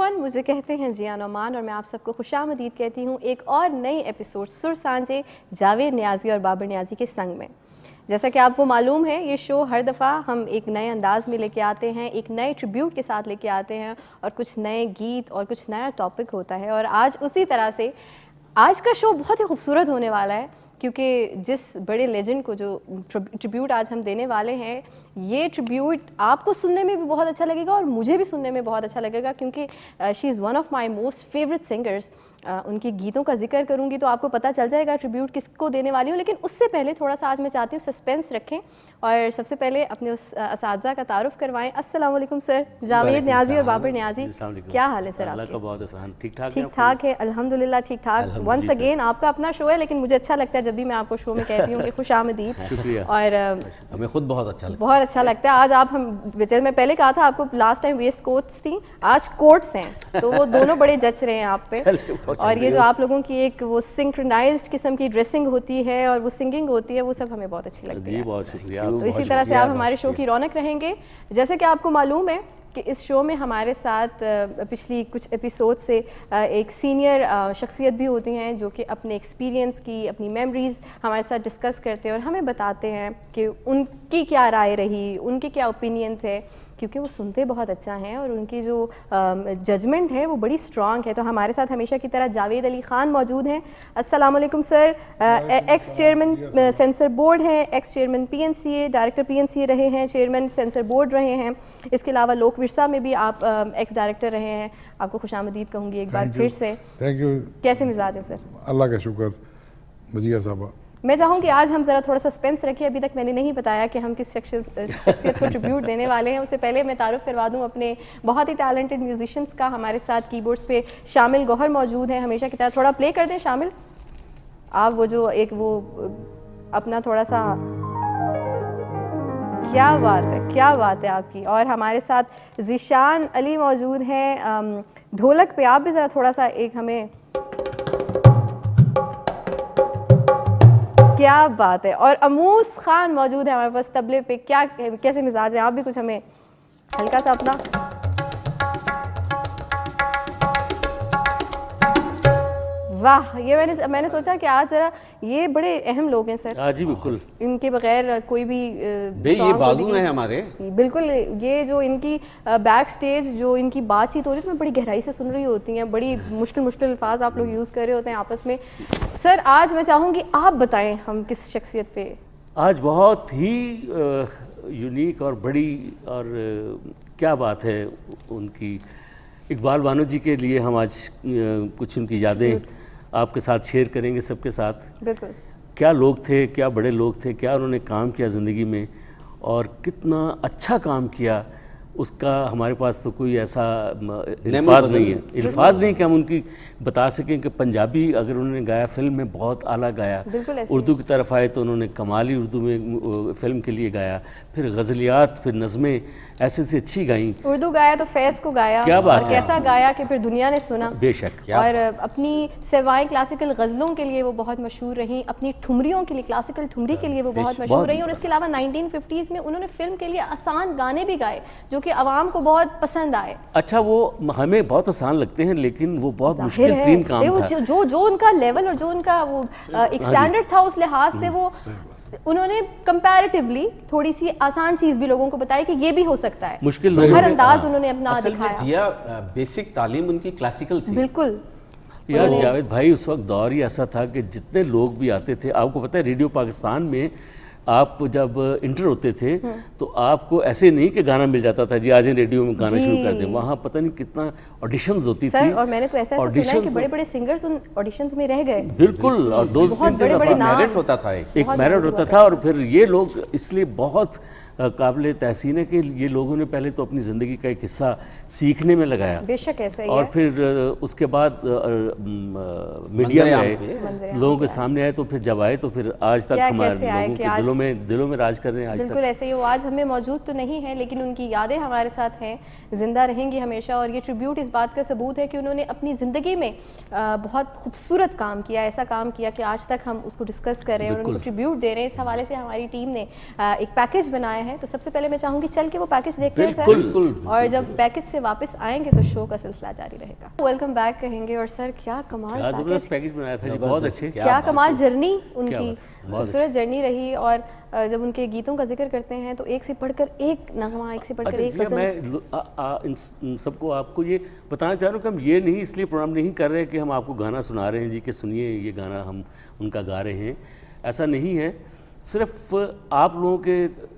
Everyone, मुझे कहते हैं जिया नोमान और मैं आप सबको खुशामदीद कहती हूँ एक और नई एपिसोड सुर सांझे जावेद नियाज़ी और बाबर नियाज़ी के संग में। जैसा कि आपको मालूम है, ये शो हर दफ़ा हम एक नए अंदाज में लेके आते हैं, एक नए ट्रिब्यूट के साथ लेके आते हैं और कुछ नए गीत और कुछ नया टॉपिक होता है। और आज उसी तरह से आज का शो बहुत ही खूबसूरत होने वाला है, क्योंकि जिस बड़े लेजेंड को जो ट्रिब्यूट आज हम देने वाले हैं, ये ट्रिब्यूट आपको सुनने में भी बहुत अच्छा लगेगा और मुझे भी सुनने में बहुत अच्छा लगेगा, क्योंकि she is one of my most favourite singers. उनके गीतों का जिक्र करूंगी तो आपको पता चल जाएगा ट्रिब्यूट किसको देने वाली हूँ। लेकिन उससे पहले थोड़ा सा आज मैं चाहती हूँ सस्पेंस रखें और सबसे पहले अपने उस असातिज़ा का तारुफ करवाएं। अस्सलाम वालेकुम सर, जावेद नियाज़ी और बाबर नियाज़ी, क्या हाल है सर? अल्लाह का बहुत एहसान। ठीक ठाक है, अल्हम्दुलिल्लाह ठीक ठाक। वंस अगेन आपका अपना शो है, लेकिन मुझे अच्छा लगता है जब भी मैं आपको शो में कहती हूँ कि खुशामदीद। शुक्रिया। और हमें खुद बहुत अच्छा लगता है। आज आप हम जैसे मैं पहले कहा था आपको, लास्ट टाइम वेस्ट कोट्स थी, आज कोट्स हैं, तो वो दोनों बड़े जच रहे हैं आप पे। और ये जो आप लोगों की एक वो सिंक्रोनाइज्ड किस्म की ड्रेसिंग होती है और वो सिंगिंग होती है, वो सब हमें बहुत अच्छी लगती है। बहुत शुक्रिया। तो इसी तरह से आप हमारे शो की रौनक रहेंगे। जैसे कि आपको मालूम है कि इस शो में हमारे साथ पिछली कुछ एपिसोड से एक सीनियर शख्सियत भी होती हैं, जो कि अपने एक्सपीरियंस की, अपनी मेमोरीज़ हमारे साथ डिस्कस करते हैं और हमें बताते हैं कि उनकी क्या राय रही, उनके क्या ओपिनियंस है, क्योंकि वो सुनते बहुत अच्छा हैं और उनकी जो जजमेंट है वो बड़ी स्ट्रॉन्ग है। तो हमारे साथ हमेशा की तरह जावेद अली ख़ान मौजूद हैं। अस्सलाम वालेकुम sir. Ex chairman censor board हैं, ex chairman PNCA, director PNCA रहे हैं, चेयरमैन सेंसर बोर्ड रहे हैं। इसके अलावा लोक विरसा में भी आप एक्स डायरेक्टर रहे हैं। आपको खुशामदीद कहूँगी एक बार फिर से। Thank you. कैसे मिजाज है सर? अल्लाह का शुक्र। मजिया साहबा, मैं चाहूँगी आज हम ज़रा थोड़ा सस्पेंस रखिए। अभी तक मैंने नहीं बताया कि हम किस शख्सियत को ट्रिब्यूट देने वाले हैं। उससे पहले मैं तारुफ करवा दूँ अपने बहुत ही टैलेंटेड म्यूजिशियंस का। हमारे साथ कीबोर्ड्स पे शामिल गौहर मौजूद हैं, हमेशा की तरह। थोड़ा प्ले कर दें शामिल आप, वो जो एक वो अपना थोड़ा सा, क्या बात है आपकी। और हमारे साथ ज़ीशान अली मौजूद हैं ढोलक पे। आप भी ज़रा थोड़ा सा एक हमें, क्या बात है। और अमूस खान मौजूद है हमारे पास तबले पे। कैसे मिजाज है? आप भी कुछ हमें हल्का सा अपना। वाह, ये मैंने सोचा कि आज जरा ये बड़े अहम लोग हैं सर। जी बिल्कुल, इनके बगैर कोई भी ये बाजू हैं हमारे। बिल्कुल, ये जो इनकी बैक स्टेज जो इनकी बातचीत हो रही है, मैं बड़ी गहराई से सुन रही होती हैं। बड़ी मुश्किल अल्फाज आप लोग यूज़ कर रहे होते हैं आपस में। सर आज मैं चाहूँगी आप बताएं हम किस शख्सियत पे। आज बहुत ही यूनिक और बड़ी और क्या बात है उनकी, इकबाल बानो जी के लिए हम आज कुछ उनकी यादें आपके साथ शेयर करेंगे सबके साथ। बिल्कुल, क्या लोग थे, क्या बड़े लोग थे, क्या उन्होंने काम किया ज़िंदगी में और कितना अच्छा काम किया, उसका हमारे पास तो कोई ऐसा अल्फाज नहीं है कि हम उनकी बता सकें। कि पंजाबी अगर उन्होंने गाया, फिल्म में बहुत आला गाया। उर्दू की तरफ आए तो उन्होंने कमाली उर्दू में फिल्म के लिए गाया, फिर गज़लियात, फिर नज़में ऐसे से अच्छी गाई। उर्दू गाया तो फैज़ को गाया, क्या बात है, कैसा गाया कि फिर दुनिया ने सुना। बेशक। और अपनी सेवाएं क्लासिकल गज़लों के लिए वो बहुत मशहूर रहीं, अपनी ठुमरियों के लिए, क्लासिकल ठुमरी के लिए वो बहुत मशहूर रहीं। और इसके अलावा 1950s में उन्होंने फिल्म के लिए आसान गाने भी गाए, जो कि आवाम को बहुत पसंद आए। अच्छा, वो हमें बहुत आसान लगते हैं, लेकिन वो बहुत मुश्किल तीन काम था। जो उनका लेवल और जो उनका वो एक स्टैंडर्ड था, उस लिहाज से वो उन्होंने कंपैरेटिवली थोड़ी सी आसान चीज़ भी लोगों को बताई कि ये भी हो सकता है। मुश्किल हर अंदाज उन्होंने अपना दिखाया। जिया बेसिक तालीम उनकी क्लासिकल थी। बिल्कुल यार जावेद भाई, उस वक्त दौर ही ऐसा था कि जितने लोग भी आते थे, आपको पता है रेडियो पाकिस्तान में आप जब इंटर होते थे तो आपको ऐसे नहीं कि गाना मिल जाता था, जी आज रेडियो में गाना शुरू कर दें। वहाँ पता नहीं कितना ऑडिशंस होती थी। और मैंने तो ऐसा सुना है कि बड़े-बड़े सिंगर्स उन ऑडिशंस में रह गए। बिल्कुल, और दो मेरिट होता था, एक मेरिट होता था। और फिर ये लोग इसलिए बहुत काबिल तहसीन है कि ये लोगों ने पहले तो अपनी ज़िंदगी का एक हिस्सा सीखने में लगाया। बेशक ऐसा ही और है। फिर उसके बाद मीडिया में आए, लोगों के सामने आए, तो फिर जब आए तो फिर आज तक हमारे लोगों के दिलों में राज कर रहे हैं आज तक। बिल्कुल ऐसे ही। वो आज हमें मौजूद तो नहीं है, लेकिन उनकी यादें हमारे साथ हैं, जिंदा रहेंगी हमेशा। और ये ट्रिब्यूट इस बात का सबूत है कि उन्होंने अपनी ज़िंदगी में बहुत खूबसूरत काम किया, ऐसा काम किया कि आज तक हम उसको डिस्कस कर रहे हैं और उनको ट्रिब्यूट दे रहे हैं। इस हवाले से हमारी टीम ने एक पैकेज बनाया हैं, तो सबसे पहले मैं चाहूँगी चल के वो पैकेज देखते हैं सर, बिल्कुल, और जब पैकेज से वापस आएंगे तो शो का सिलसिला जारी रहेगा। वेलकम बैक कहेंगे। और सर क्या कमाल क्या पैकेज, जबरदस्त पैकेज बनाया था जी, बहुत अच्छे। क्या कमाल जर्नी क्या उनकी, बात है, बहुत खूबसूरत जर्नी रही। और जब उनके गीतों का जिक्र करते हैं तो एक से बढ़कर एक नगमा, एक से बढ़कर एक अच्छा गजल। मैं इन सबको आपको ये बताना चाह रहा हूँ कि हम ये नहीं इसलिए प्रोग्राम नहीं कर रहे कि हम आपको गाना सुना रहे हैं जी कि सुनिए ये गाना हम उनका गा रहे हैं, ऐसा नहीं है। सिर्फ आप लोगों के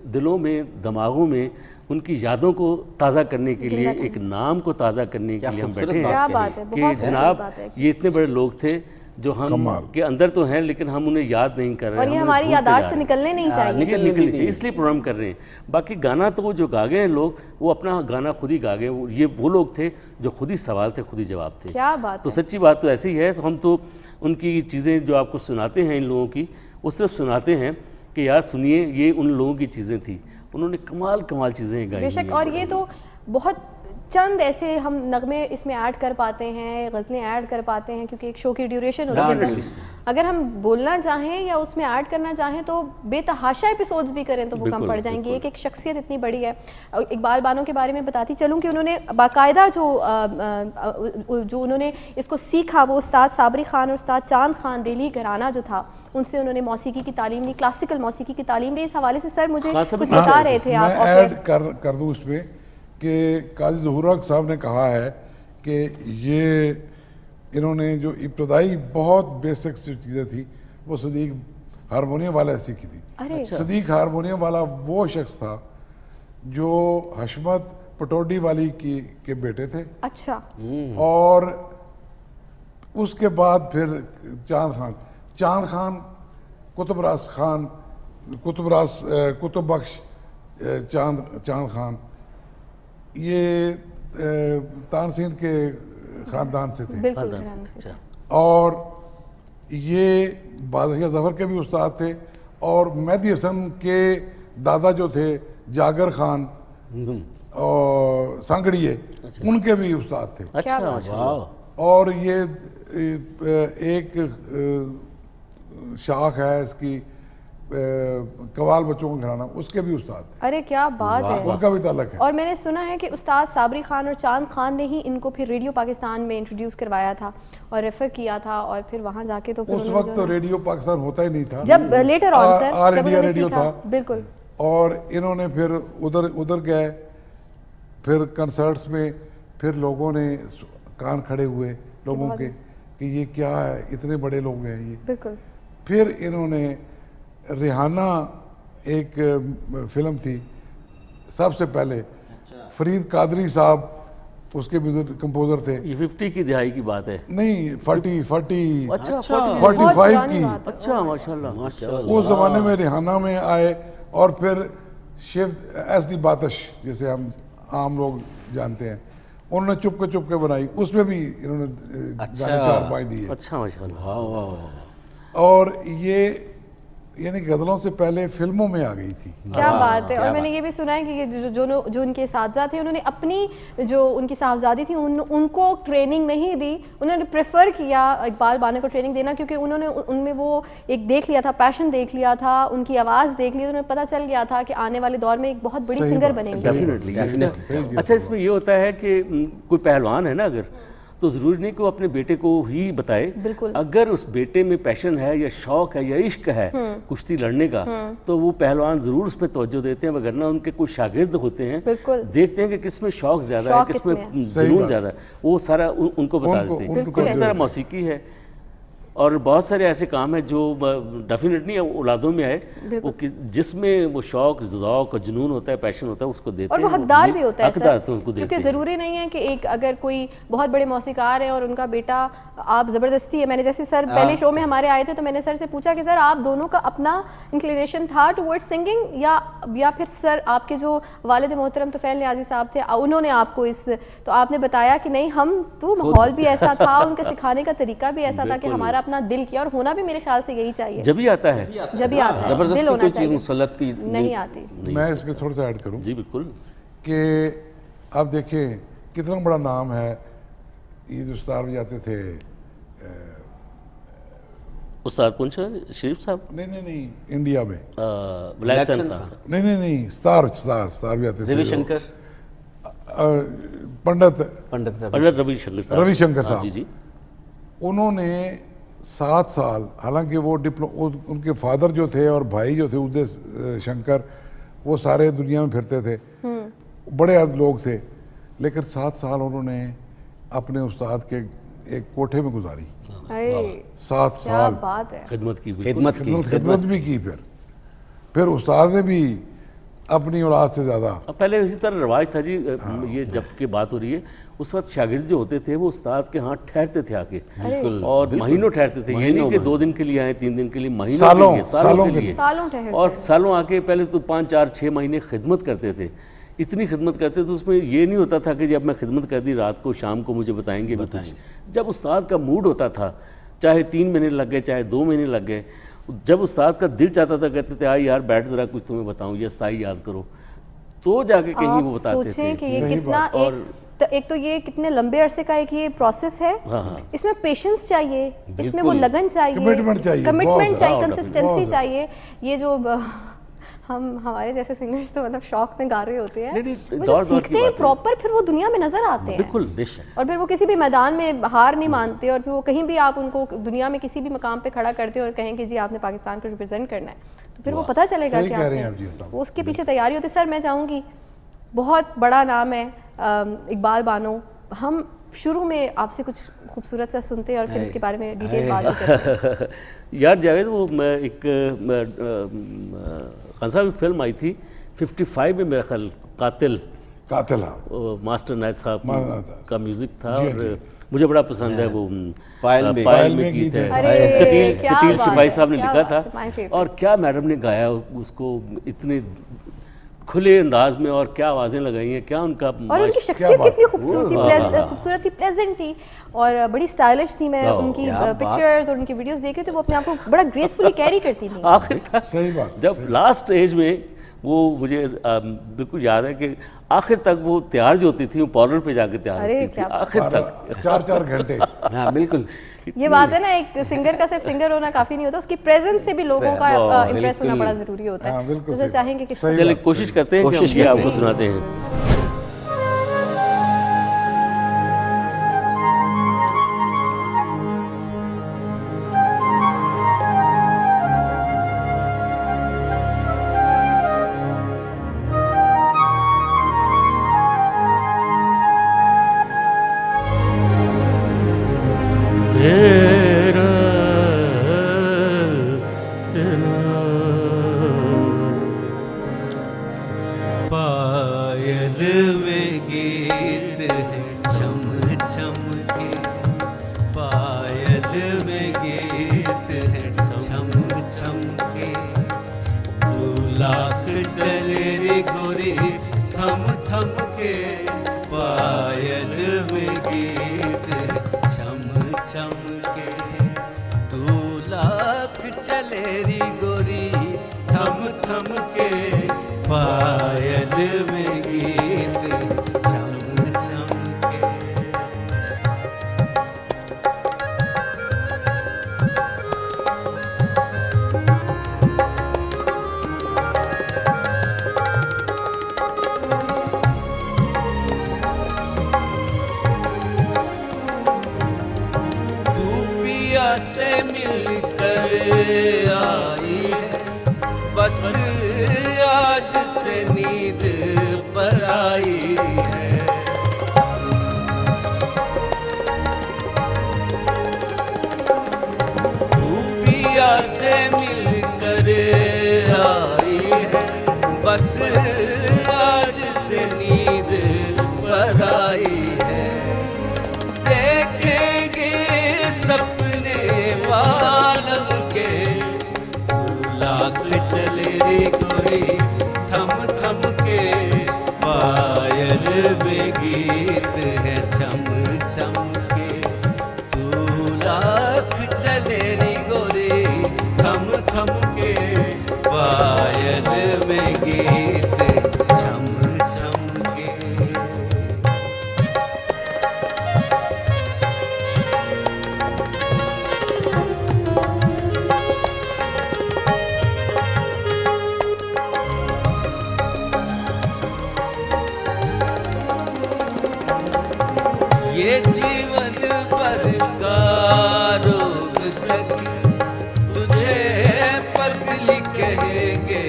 दिलों में, दिमागों में उनकी यादों को ताज़ा करने के लिए, एक नाम को ताज़ा करने के लिए हम बैठे क्या हैं बात है, कि बहुत जनाब बात है। ये इतने बड़े लोग थे जो हम के अंदर तो हैं लेकिन हम उन्हें याद नहीं कर रहे हैं, और ये हम हमारी उन्हें भूलते यादाश्त जा से रहे हैं। निकलने नहीं चाहिए। निकलनी चाहिए, इसलिए प्रोग्राम कर रहे हैं। बाकी गाना तो वो जो गा गए हैं लोग, वो अपना गाना खुद ही गा गए। ये वो लोग थे जो खुद ही सवाल थे, खुद ही जवाब थे। क्या बात तो है। सच्ची बात तो ऐसी है। तो हम तो उनकी चीज़ें जो आपको सुनाते हैं इन लोगों की, वो सिर्फ सुनाते हैं कि यार सुनिए ये उन लोगों की चीज़ें थी, उन्होंने कमाल कमाल चीज़ें गाई बेशक। हुई और हैं। ये तो बहुत चंद ऐसे हम नगमे इसमें ऐड कर पाते हैं, गज़लें ऐड कर पाते हैं, क्योंकि एक शो की ड्यूरेशन होती है सर। अगर हम बोलना चाहें या उसमें ऐड करना चाहें तो बेतहाशा एपिसोड्स भी करें तो वो कम बिल्कुल, पड़ जाएंगे। बिल्कुल। एक शख्सियत इतनी बड़ी है। इकबाल बानो के बारे में बताती चलूँ कि उन्होंने बाकायदा जो उन्होंने इसको सीखा, वो उस्ताद साबरी खान और उस्ताद चांद खान दिल्ली घराना जो था, उनसे उन्होंने मौसीकी की तालीम ली, क्लासिकल मौसीकी की तालीम ली। इस हवाले से सर मुझे कुछ बता रहे थे आप। मैं ऐड कर दूं इसमें कि काजी ज़हूर हक साहब ने कहा है कि ये इन्होंने जो इब्तदाई बहुत बेसिक चीज़ें थी वो सदीक हारमोनियम वाला सीखी थी। अरे सदीक हारमोनियम वाला वो शख्स था जो हशमत पटौडी वाली के बेटे थे, अच्छा, और उसके बाद फिर चांद खान कुतुब बख्श चांद खान, ये तानसेन के ख़ानदान से थे। बिल्कुल खानदान से, घराने से। अच्छा। और ये बादशाह ज़फ़र के भी उस्ताद थे, और मेहदी हसन के दादा जो थे जागर खान और सांगड़िए, उनके भी उस्ताद थे। अच्छा, बात माशाल्लाह। और ये एक शाख है इसकी कवाल बच्चों का घराना, उसके भी उस्ताद थे, अरे क्या बात है। उनका भी ताल्लुक है। और मैंने सुना है कि उस्ताद साबरी खान और चांद खान ने ही इनको फिर रेडियो पाकिस्तान में इंट्रोड्यूस करवाया था और रेफर किया था, और फिर वहाँ जाके तो फिर उस उन्होंने वक्त तो रेडियो पाकिस्तान होता ही नहीं था, जब लेटर ऑन सर ऑल जब इंडिया उन्होंने रेडियो सीखा, था। बिल्कुल। और इन्होंने फिर उधर गए, फिर कंसर्ट्स में फिर लोगों ने कान खड़े हुए लोगों के कि ये क्या है, इतने बड़े लोग हैं ये। बिल्कुल। फिर इन्होंने रिहाना एक फिल्म थी सबसे पहले, फरीद कादरी साहब उसके कंपोजर थे। ये 50 की दिहाई की बात है। नहीं, 40 अच्छा, 45 की। अच्छा, माशाल्लाह। उस जमाने में रिहाना में आए, और फिर शिव SD बातश जैसे हम आम लोग जानते हैं, उन्होंने चुप के बनाई, उसमें भी इन्होंने गाने 4-5 दिए। अच्छा, माशाल्लाह। और ये यानी गज़लों से पहले फिल्मों में आ गई थी। क्या बात है। और मैंने ये भी सुना है कि ये जो उनके साथी थे, उन्होंने अपनी जो उनकी साहबजादी थी उनको ट्रेनिंग नहीं दी, उन्होंने प्रेफर किया इकबाल बानो को ट्रेनिंग देना, क्योंकि उन्होंने उनमें वो एक देख लिया था, पैशन देख लिया था, उनकी आवाज़ देख ली, तो उन्हें पता चल गया था कि आने वाले दौर में एक बहुत बड़ी सही सिंगर बात, बनेंगे। डेफिनेटली। अच्छा, इसमें ये होता है कि कोई पहलवान है ना, अगर तो ज़रूरी नहीं कि वो अपने बेटे को ही बताए। बिल्कुल। अगर उस बेटे में पैशन है या शौक है या इश्क है कुश्ती लड़ने का, तो वो पहलवान ज़रूर उस पर तोज्जो देते हैं, वगरना उनके कुछ शागिर्द होते हैं, बिल्कुल। देखते हैं कि किसमें शौक ज़्यादा है, शौक किसमें किसमें जुनून ज़्यादा है, वो सारा उनको बता देते हैं। उनको इसी तरह मौसीकी है, और बहुत सारे ऐसे काम हैं जो डेफिनेटली औलादों में आए, वो जिसमें वो शौक, ज़ौक़ और जुनून होता है, पैशन होता है, उसको देते और हैं। वो हकदार भी होता है हकदार सर, तो उनको देते क्योंकि हैं। ज़रूरी नहीं है कि एक अगर कोई बहुत बड़े मौसीकार हैं और उनका बेटा, आप ज़बरदस्ती है। मैंने जैसे सर पहले शो में हमारे आए थे तो मैंने सर से पूछा कि सर आप दोनों का अपना इंक्लिनेशन था टुवर्ड्स सिंगिंग या फिर सर आपके जो वालिद मोहतरम तुफैल नियाज़ी साहब थे उन्होंने आपको तो आपने बताया कि नहीं, हम तो माहौल भी ऐसा था, उनका सिखाने का तरीका भी ऐसा था कि हमारा अपना दिल किया, और होना भी मेरे ख्याल से यही चाहिए। जब ही आता है, जब भी आता है, दिल जबरदस्ती होना कोई चीज़ चाहिए, मुसल्लत की नहीं आती। मैं इसमें थोड़ा सा ऐड करूं जी बिल्कुल। कि आप देखें कितना बड़ा नाम है, ये जो स्टार बजाते थे उस्ताद कौन सा शरीफ साहब? नहीं, इंडिया में। विलायत खान साहब। नहीं, स्टार भी आते थे। रविशंकर पंडित पंडित रविशंकर साहब। रविशंकर हाँ, साहब। जी जी। उन्होंने 7 साल, हालांकि वो उनके फादर जो थे और भाई जो थे उदय शंकर, वो सारे दुनिया में फिरते थे, बड़े लोग थे, लेकिन 7 साल उन्होंने अपने उस्ताद के एक कोठे में गुजारी। अरे 7 क्या साल बात है। खिदमत की, बिल्कुल। खिदमत भी की। फिर उस्ताद ने भी अपनी औलाद से ज़्यादा। अब पहले इसी तरह रिवाज था जी, ये जब की बात हो रही है, उस वक्त शागिर्द जो होते थे वो उस्ताद के हाथ ठहरते थे आके, बिल्कुल, और महीनों ठहरते थे। ये नहीं कि 2 दिन के लिए आए, 3 दिन के लिए, महीनों सालों के लिए, सालों के लिए, सालों ठहरते और सालों आके पहले तो 5, 4, 6 महीने खिदमत करते थे। इतनी खिदमत करते थे, उसमें ये नहीं होता था कि जब मैं खिदमत कर दी रात को, शाम को मुझे बताएंगे भी कुछ। जब उस्ताद का मूड होता था, चाहे 3 महीने लग गए, चाहे 2 महीने लग गए, जब उस्ताद का दिल चाहता था, कहते थे आ यार बैठ ज़रा कुछ तुम्हें बताऊँ, ये स्थाई याद करो, तो जाके कहीं वो बताते सोचें थे। कि ये कितना एक तो ये कितने लंबे अरसे का एक ये प्रोसेस है। इसमें पेशेंस चाहिए, इसमें वो लगन चाहिए, कमिटमेंट चाहिए, कंसिस्टेंसी चाहिए। ये जो हमारे जैसे सिंगर्स तो मतलब शौक में गा रहे होते हैं, वो जो सीखते हैं प्रॉपर, फिर वो दुनिया में नजर आते हैं। बिल्कुल, और फिर वो किसी भी मैदान में हार नहीं मानते, और फिर वो कहीं भी आप उनको दुनिया में किसी भी मकाम पे खड़ा करते हो और कहें कि जी आपने पाकिस्तान को रिप्रेजेंट करना है, तो फिर वो पता चलेगा कि आपने वो उसके पीछे तैयारी होती है। सर मैं चाहूँगी, बहुत बड़ा नाम है इकबाल बानो, हम शुरू में आपसे कुछ खूबसूरत सा सुनते हैं और फिर इसके बारे में डिटेल बात करते हैं। यार जावेद, वो एक खान साहब की फिल्म आई थी 55 में मेरा ख्याल, कातिल। हाँ। मास्टर नायत साहब का म्यूजिक था, और मुझे बड़ा पसंद है वो। पायल में गीत है, क्या कतील बात शिपाही है, साहब ने क्या लिखा बात है, my था, favorite। और क्या मैडम ने गाया उसको इतने खुले अंदाज में, और क्या आवाज़ें लगाई हैं, क्या उनका, और उनकी शख्सियत कितनी खूबसूरत थी, प्लेजेंट थी, और बड़ी स्टाइलिश थी। मैं उनकी पिक्चर्स और उनकी वीडियोस देख रही थी, वो अपने आप को बड़ा ग्रेसफुली कैरी करती थी। आखिर तक सही बात, जब लास्ट एज में वो, मुझे बिल्कुल याद है कि आखिर तक वो तैयार जो होती थी, वो पार्लर पे जाके तैयार होती थी, आखिर तक 4-4 घंटे। हाँ बिल्कुल। ये बात है ना, एक सिंगर का सिर्फ सिंगर होना काफी नहीं होता, उसकी प्रेजेंस से भी लोगों का इंप्रेस होना बड़ा जरूरी होता है। तो सर चाहेंगे कि चलिए कोशिश करते हैं कि हम आपको सुनाते हैं। से मिलकर आई है, बस आज से नींद पर आई है। पिया से मिलकर आई है, बस आज से नींद पर आई है। देखेंगे सपने वालम के, लाख चले रे गोरी थम थम के, पायल में गीत है छम छम के। तू लाख चले रे गोरी थम थम के, पायल में गीत छम छम के। ये जीवन भर का रोग सखी, तुझे पगली कहेंगे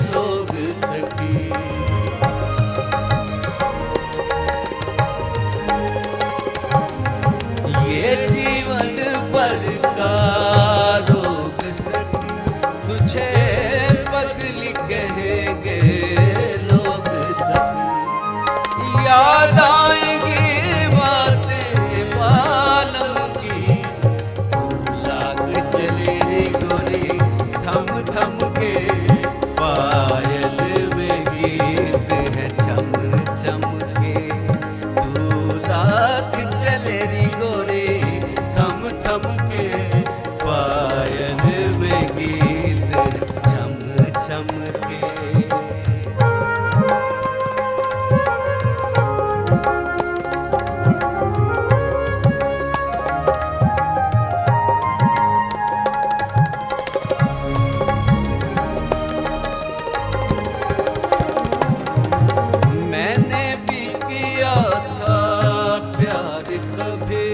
लोग सखी। ये जीवन भर का रोग सखी, तुझे पगली कहेंगे लोग सखी। याद आएंगी बातें बालम की, लाग चले रे गोरी थम थम के, पायल में गीत है छम छम के। तू लाग चले रे गोरी थम थम के, पायल में गीत छम छम के। मैंने भी किया था प्यार कभी,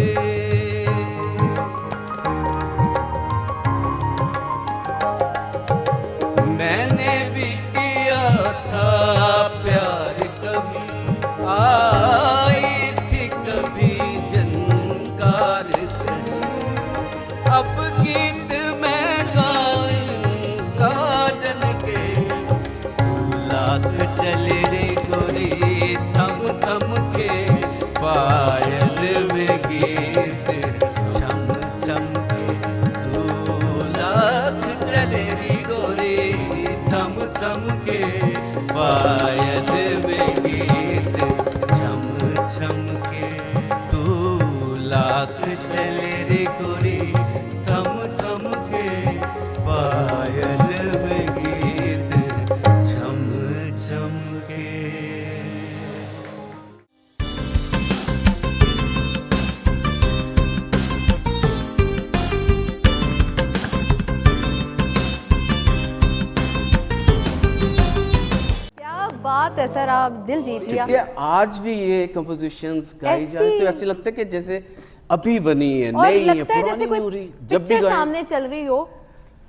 मैंने भी किया था प्यार कभी, आई थी कभी जनकार कहीं। अब गीत मैं गाऊं साजन के, लाख चले रे गोरी थम थम के, पायल में गीत छम छम के। तू लाख चले रे गोरी थम थम के, पायल में गीत छम छम के। तू लाख चले रे गोरी थम थम के, पायल में गीत छम छम के। क्या बात है सर, आप दिल जीत लिया। ये आज भी ये कंपोजिशंस गाई जाए तो ऐसे लगता है कि जैसे अभी बनी है, और नई है, लगता है जैसे पुरानी कोई नहीं हो रही। जब भी पिक्चर गाएं सामने चल रही हो।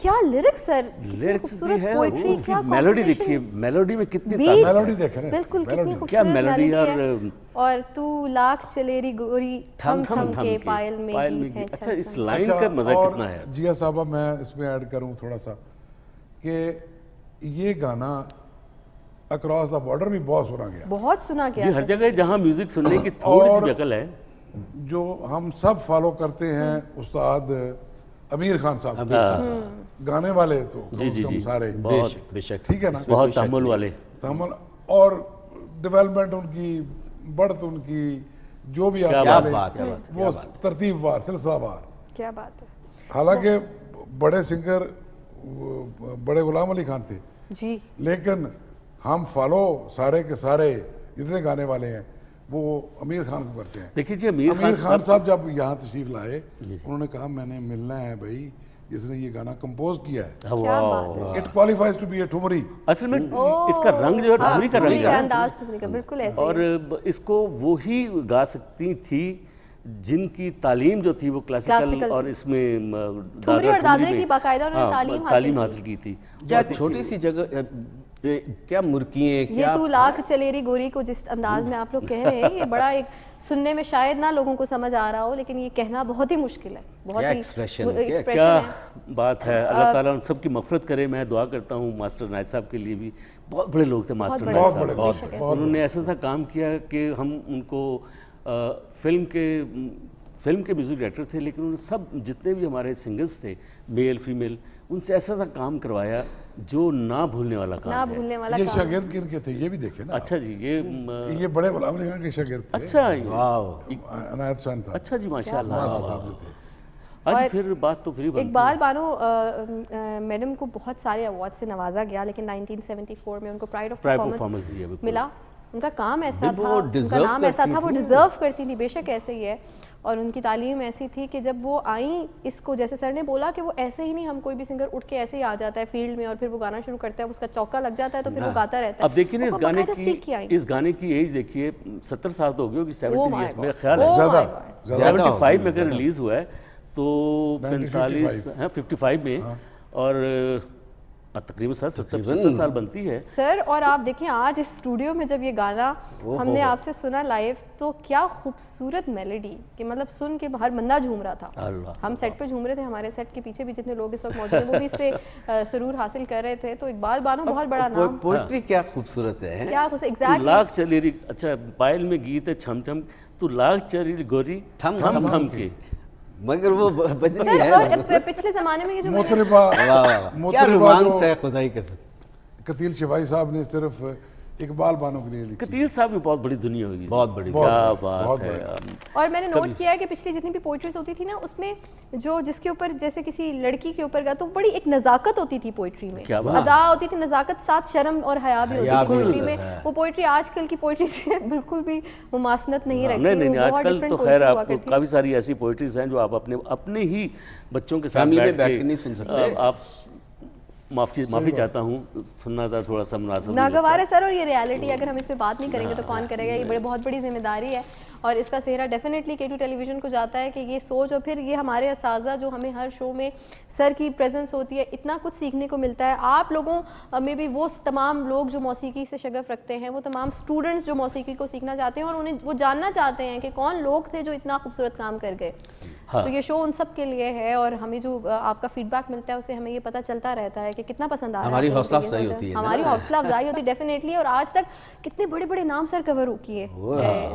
क्या लिरिक्स सर, कितनी लिरिक्स भी खूबसूरत है, पोएट्री, उसकी क्या मेलोडी composition, देखिए, मेलोडी में कितनी बीट, ताकत मेलोडी देखे ना, बिल्कुल कितनी मेलोडी। खूबसूरत क्या मेलोडी है। और तू लाख चलेरी गोरी थम थम के, पायल में गीत है अच्छा, छम इस छम। लाइन का मजा और कितना है। जिया साहबा, मैं इसमें ऐड करूं थोड़ा सा कि ये गाना अक्रॉस द बॉर्डर भी बहुत सुना गया, बहुत सुना जी गया हर सर। जगह जहाँ म्यूजिक सुनने की थोड़ी सी और- भी अकल है। जो हम सब फॉलो करते हैं उस्ताद अमीर खान साहब, गाने वाले तो जी जी कम जी, सारे, बहुत बेशक ठीक है ना, बहुत तहम्मुल वाले। तमल और डेवलपमेंट उनकी, बढ़त उनकी, जो भी आप क्या डालें, बात, क्या बात, वो तरतीबवार, सिलसिलावार। क्या बात है हालांकि बड़े सिंगर बड़े गुलाम अली खान थे, जी। लेकिन हम फॉलो सारे के सारे जितने गाने वाले हैं वो अमीर खान को करते हैं। देखिए जी, अमीर खान खान साहब जब यहाँ तशरीफ लाए, उन्होंने कहा मैंने मिलना है भाई जिसने ये गाना कंपोज किया है। क्या बात है। इट क्वालिफाइज टू बी ए ठुमरी। असल में इसका रंग जो है ठुमरी का रंग ठुमरी का है, अंदाज ठुमरी का, बिल्कुल ऐसे ही। और इसको वो ही गा सकती थी जिनकी तालीम जो थी वो क्लासिकल क्लासिकल और थी। इसमें ठुमरी और दादरे की बाकायदा उन्होंने तालीम हासिल की थी। क्या छोटी सी जगह क्या मुर्कियाँ, ये क्या तू लाख चलेरी गोरी को जिस अंदाज में आप लोग कह रहे हैं, ये बड़ा एक सुनने में शायद ना लोगों को समझ आ रहा हो, लेकिन ये कहना बहुत ही मुश्किल है। बहुत क्या ही expression वो है, क्या expression क्या है। बात है। अल्लाह ताला उन सब की मफ़रत करे। मैं दुआ करता हूँ मास्टर नायद साहब के लिए भी। बहुत बड़े लोग थे मास्टर बड़े, नायद बहुत साहब। बड़े, बहुत बड़े। उन्होंने ऐसा सा काम किया कि हम उनको फिल्म के म्यूज़िक डायरेक्टर थे, लेकिन उन्होंने सब जितने भी हमारे सिंगर्स थे, मेल फीमेल, उनसे ऐसा सा काम करवाया जो ना भूलने वाला काम ना है। भूलने वाला ये काम। शागिर्द किन के थे ये भी देखे ना। अच्छा जी, ये ये बड़े गुलाम अली खान के शागिर्द थे। अच्छा अनायत शान साहब, अच्छा जी, माशाल्लाह। मास्टर साहब जो थे। आज और फिर बात तो फिर इकबाल बानो मैडम को बहुत सारे अवार्ड से नवाजा गया, लेकिन 1974 में उनको pride of Pride of performance Performance दिया, बिल्कुल। मिला। उनका काम ऐसा वो था, उनका deserve नाम ऐसा करती था, वो थी। डिजर्व करती थी, बेशक ऐसे ही है। और उनकी तालीम ऐसी थी कि जब वो आई, इसको जैसे सर ने बोला कि वो ऐसे ही नहीं, हम कोई भी सिंगर उठ के ऐसे ही आ जाता है फील्ड में और फिर वो गाना शुरू करता है, उसका चौका लग जाता है तो फिर वो गाता रहता है। अब देखिए ना वो बाकायदा सीख के आई। इस गाने की एज देखिए 70 साल तो हो गई होगी, Oh 70 my मेरा God. ख्याल है Oh my ज्यादा God. ज्यादा 75 में अगर रिलीज हुआ है तो 45 55 55 में और तकरीबन 70 साल बनती है। सर और आप देखिए आज इस स्टूडियो में जब ये गाना हमने आपसे सुना लाइव तो क्या खूबसूरत मेलोडी कि मतलब सुन के हर बंदा झूम रहा था। अल्लाह। हम सेट पे झूम रहे थे, हमारे सेट के पीछे भी जितने लोग इस वक्त मौजूद हैं वो भी इससे सरूर हासिल कर रहे थे। तो इकबाल बानो बहुत बड़ा नाम, पोइट्री क्या खूबसूरत है। क्या कुछ तू एग्जैक्टली लाख चली रही, अच्छा पायल में गीत है छम छम, तू लाख चली गोरी थम थम थम थम के। मगर वो बजनी सर। है। और पिछले जमाने में ये जो मोतरबा वाह वाह वाह, क्या मोतरबा रोमांस जो है खुदाई कसम। कतील शिवाई साहब ने सिर्फ इकबाल बानो के लिए लिखी। कतील साहब की बहुत बड़ी दुनिया होगी, बहुत बड़ी। क्या बहुत बात है बड़ी। यार। और मैंने नोट किया है कि पिछली जितनी भी पोइट्रीज होती थी ना उसमें जो जिसके ऊपर जैसे किसी लड़की के ऊपर गा तो बड़ी एक नज़ाकत होती थी पोइट्री में, क्या बात। अदा होती थी, नज़ाकत साथ शर्म और हया भी होती हया थी भी पोइट्री होता में। है। वो पोइट्री आजकल की पोइट्री से बिल्कुल भी मुमासनत नहीं रखती। नहीं नहीं नहीं, वो बहुत आजकल different तो poetry खैर हुआ आपको करती। काफ़ी सारी ऐसी पोइट्रीज हैं जो आप अपने अपने ही बच्चों के साथ Family में बैठ बैठ के नहीं सुन सकते। आप माफ़ी चाहता हूँ, सुनना था थोड़ा सा मुनासिब नहीं नागवार है सर। और ये रियलिटी अगर हम इस पे बात नहीं करेंगे तो कौन करेगा, ये बहुत बड़ी जिम्मेदारी है और इसका सेहरा डेफिनेटली K2 टेलीविज़न को जाता है कि ये सोच और फिर ये हमारे असाज़ा जो हमें हर शो में सर की प्रेजेंस होती है, इतना कुछ सीखने को मिलता है। आप लोगों में भी वो तमाम लोग जो मौसीकी से शगफ रखते हैं, वो तमाम स्टूडेंट्स जो मौसीकी को सीखना चाहते हैं और उन्हें वो जानना चाहते हैं कि कौन लोग थे जो इतना खूबसूरत काम कर गए। हाँ। तो ये शो उन सब के लिए है और हमें जो आपका फीडबैक मिलता है उससे हमें ये पता चलता रहता है कि कितना पसंद आ रहा है। हमारी आप लोगों हौसला को ये अफजाई नज़र- होती है ना। हमारी हौसला अफजाई होती है डेफिनेटली। और आज तक कितने बड़े बड़े नाम सर कवर किए,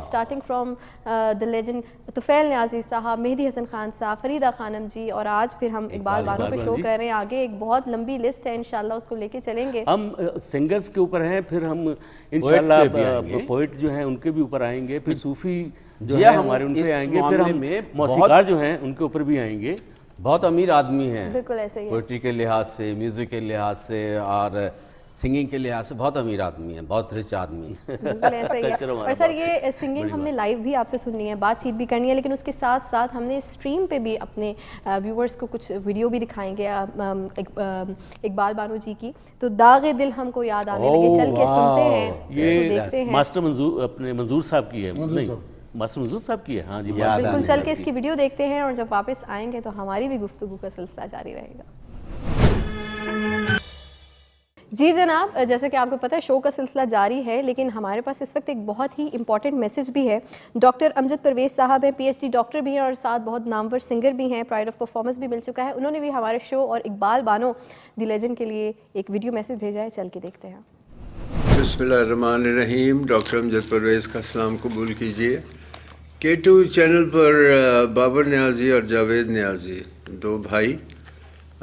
starting from the legend Tufail Niazi साहब, मेहदी हसन खान साहब, फरीदा खानम जी और आज फिर हम इकबाल बानो पे शो जी। कर रहे हैं। आगे एक बहुत लंबी लिस्ट है, इंशाल्लाह उसको लेके चलेंगे। हम सिंगर्स के ऊपर हैं, फिर हम इंशाल्लाह पे भी आएंगे। पोइट जो हैं उनके भी ऊपर आएंगे, फिर सूफी जो जी है हाँ, हमारे उन इस पे आएंगे, फिर मामले हम में मौसीकार जो हैं उनके ऊपर भी आएंगे। बहुत अमीर आदमी है, बिल्कुल ऐसे ही है। पोइट्री के लिहाज से, म्यूजिक के लिहाज से और सिंगिंग के लिहाज से बहुत अमीर आदमी है, बहुत रिच आदमी है। बिल्कुल ऐसा ही Culture है। हमारा और सर बहुत ये सिंगिंग हमने लाइव भी आपसे सुननी है, बातचीत भी करनी है, लेकिन उसके साथ साथ हमने स्ट्रीम पे भी अपने व्यूवर्स को कुछ वीडियो भी दिखाएंगे इकबाल बानो जी की। तो दागे दिल हमको याद आने लगे, चल के सुनते हैं, इसको देखते ये हैं। मास्टर मंजूर साहब की है, नहीं मास्टर मंजूर साहब की है। हाँ जी, याद मास्टर बिल्कुल आने चल के इसकी वीडियो देखते हैं और जब वापस आएंगे तो हमारी भी गुफ्तगू का सिलसिला जारी रहेगा। जी जनाब, जैसे कि आपको पता है शो का सिलसिला जारी है, लेकिन हमारे पास इस वक्त एक बहुत ही इंपॉर्टेंट मैसेज भी है। डॉक्टर अमजद परवेज़ साहब हैं, PhD डॉक्टर भी हैं और साथ बहुत नामवर सिंगर भी हैं, प्राइड ऑफ परफॉर्मेंस भी मिल चुका है। उन्होंने भी हमारे शो और इकबाल बानो द लेजेंड के लिए एक वीडियो मैसेज भेजा है, चल के देखते हैं। बिस्मिल्लाहिर्रहमानिर्रहीम। डॉक्टर अमजद परवेज़ का सलाम कबूल कीजिए। K2 चैनल पर बाबर न्याजी और जावेद न्याजी दो भाई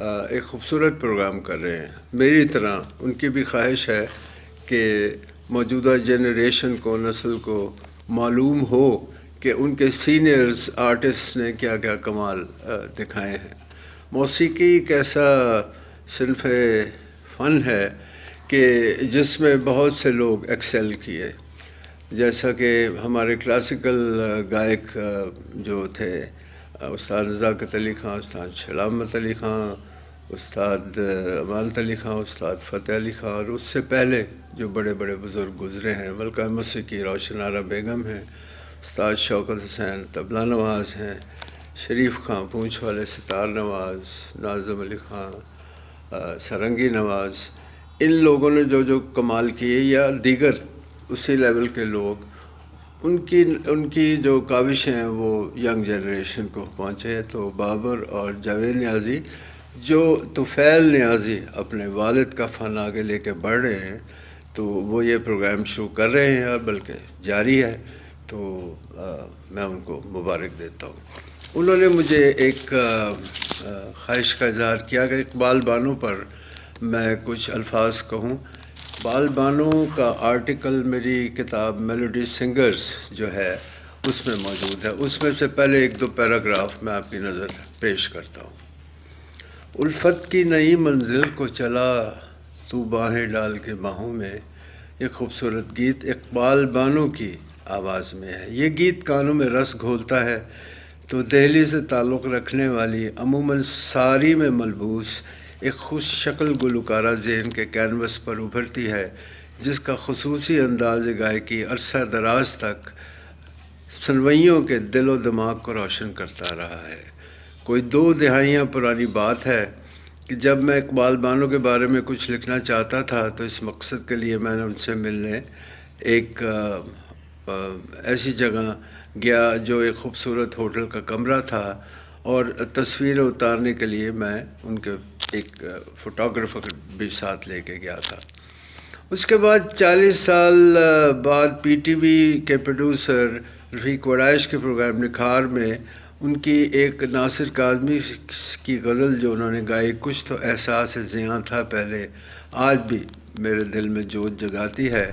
एक ख़ूबसूरत प्रोग्राम कर रहे हैं। मेरी तरह उनकी भी ख्वाहिश है कि मौजूदा जनरेशन को, नस्ल को मालूम हो कि उनके सीनियर्स आर्टिस्ट ने क्या क्या कमाल दिखाए हैं। मौसीकी एक ऐसा सिन्फ़ फ़न है कि जिसमें बहुत से लोग एक्सेल किए, जैसा कि हमारे क्लासिकल गायक जो थे उस्ताद नज़ाकत अली ख़ान, उस्ताद सलामत अली ख़ान, उस्ताद अमानत अली ख़ान, उस्ताद फ़तेह अली ख़ान, और उससे पहले जो बड़े बड़े बुज़ुर्ग गुज़रे हैं, मलका मौसीकी रोशन आरा बेगम हैं, उस्ताद शौकत हुसैन तबला नवाज़ हैं, शरीफ ख़ान पूंछ वाले सितार नवाज़, नाज़िम अली ख़ान सरंगी नवाज़, इन लोगों ने जो जो कमाल किए या दीगर उसी लेवल के लोग, उनकी जो काविशें हैं वो यंग जनरेशन को पहुँचे। तो बाबर और जावेद न्याजी जो तुफैल न्याजी अपने वालिद का फ़न आगे लेके बढ़ रहे हैं, तो वो ये प्रोग्राम शुरू कर रहे हैं और बल्कि जारी है, तो मैं उनको मुबारक देता हूँ। उन्होंने मुझे एक ख्वाहिश का इज़हार किया कि इकबाल बानो पर मैं कुछ अल्फाज कहूँ। इकबाल बानो का आर्टिकल मेरी किताब मेलोडी सिंगर्स जो है उसमें मौजूद है। उसमें से पहले एक दो पैराग्राफ मैं आपकी नज़र पेश करता हूँ। उल्फत की नई मंजिल को चला तू बाहें डाल के बाहों में, ये खूबसूरत गीत इकबाल बानो की आवाज़ में है। ये गीत कानों में रस घोलता है तो दिल्ली से ताल्लुक़ रखने वाली अमूमन सारी में मलबूस एक खुश शक्ल गुलकारा ज़हन के कैनवस पर उभरती है, जिसका खसूसी अंदाज़ गायकी अरसा दराज तक सुनवइयों के दिलो दिमाग को रोशन करता रहा है। कोई 2 दहाइयाँ पुरानी बात है कि जब मैं इकबाल बानो के बारे में कुछ लिखना चाहता था तो इस मकसद के लिए मैंने उनसे मिलने एक ऐसी जगह गया जो एक ख़ूबसूरत होटल का कमरा था, और तस्वीरें उतारने के लिए मैं उनके एक फ़ोटोग्राफ़र भी साथ लेके गया था। उसके बाद 40 साल बाद पीटीवी के प्रोड्यूसर रफ़ीक वड़ाइश के प्रोग्राम निखार में उनकी एक नासिर काज़मी की गज़ल जो उन्होंने गाई, कुछ तो एहसास ज़ियां था पहले, आज भी मेरे दिल में जोत जगाती है।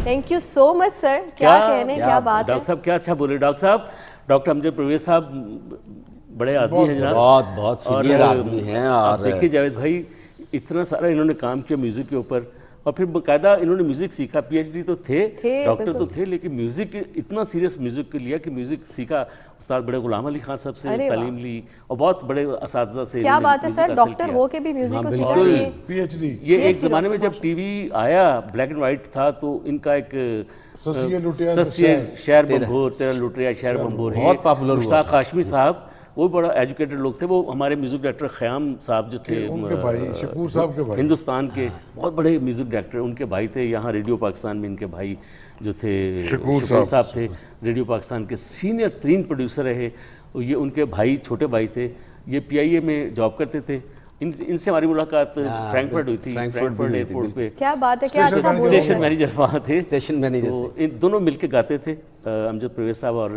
Thank you so much sir, क्या कहने, क्या बात है। डॉक्टर साहब क्या अच्छा बोले। डॉक्टर साहब, डॉक्टर अमजद परवेज़ साहब बड़े आदमी हैं जनाब, बहुत सीनियर आदमी हैं। और देखिए जावेद भाई, इतना सारा इन्होंने काम किया म्यूज़िक के ऊपर, और फिर बाकायदा इन्होंने म्यूज़िक सीखा। पीएचडी तो थे डॉक्टर तो थे, लेकिन म्यूज़िक इतना सीरियस म्यूज़िक लिया कि म्यूज़िक सीखा। उस्ताद बड़े गुलाम अली खान साहब से तालीम ली, और बहुत बड़े असातिज़ा से। क्या बात है सर, डॉक्टर हो के भी म्यूजिक को सीखा है। पीएचडी। ये एक ज़माने में जब टीवी आया, ब्लैक एंड वाइट था, तो इनका एक शहर बम्भोर, तेरा लुटिया शहर बम्भोर, बहुत पॉपुलर हुआ। मुश्ताक हाशमी साहब, वो बड़ा एजुकेटेड लोग थे। वो हमारे म्यूज़िक डायरेक्टर ख़याम साहब जो थे, उनके भाई, शकूर साहब के भाई, हिंदुस्तान के बहुत बड़े म्यूज़िक डायरेक्टर, उनके भाई थे। यहाँ रेडियो पाकिस्तान में इनके भाई जो थे शकूर साहब थे, रेडियो पाकिस्तान के सीनियर 3 प्रोड्यूसर रहे। ये उनके भाई, छोटे भाई थे, ये PIA में जॉब करते थे। इनसे हमारी मुलाकात फ्रैंकफर्ट हुई थी, फ्रैंकफर्ट एयरपोर्ट पे। क्या बात है, क्या अच्छा बोल स्टेशन मैनेजर वहाँ थे, स्टेशन मैनेजर तो इन दोनों मिलके गाते थे, अमजद परवेज़ साहब और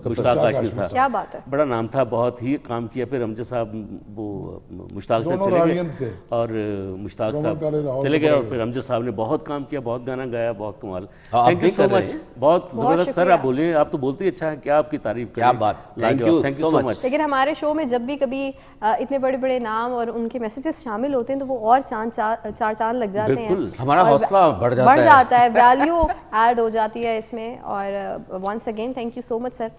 मुश्ताक हाशमी साहब। क्या बात है, बड़ा नाम था, बहुत ही काम किया। फिर अमजद साहब वो मुश्ताक साहब चले गए और मुश्ताक साहब चले गए, और फिर अमजद साहब ने बहुत काम किया, बहुत गाना गाया, बहुत कमाल। थैंक यू सो मच, बहुत ज़बरदस्त सर। आप बोलिए, आप तो बोलते ही अच्छा है, क्या आपकी तारीफ, क्या बात, थैंक यू सो मच। लेकिन हमारे शो में जब भी कभी इतने बड़े बड़े नाम और उनके मैसेजेस शामिल होते हैं तो वो और चार चांद लग जाते हैं, हमारा हौसला बढ़ जाता है, वैल्यू ऐड हो जाती है इसमें। और once again thank you so much sir.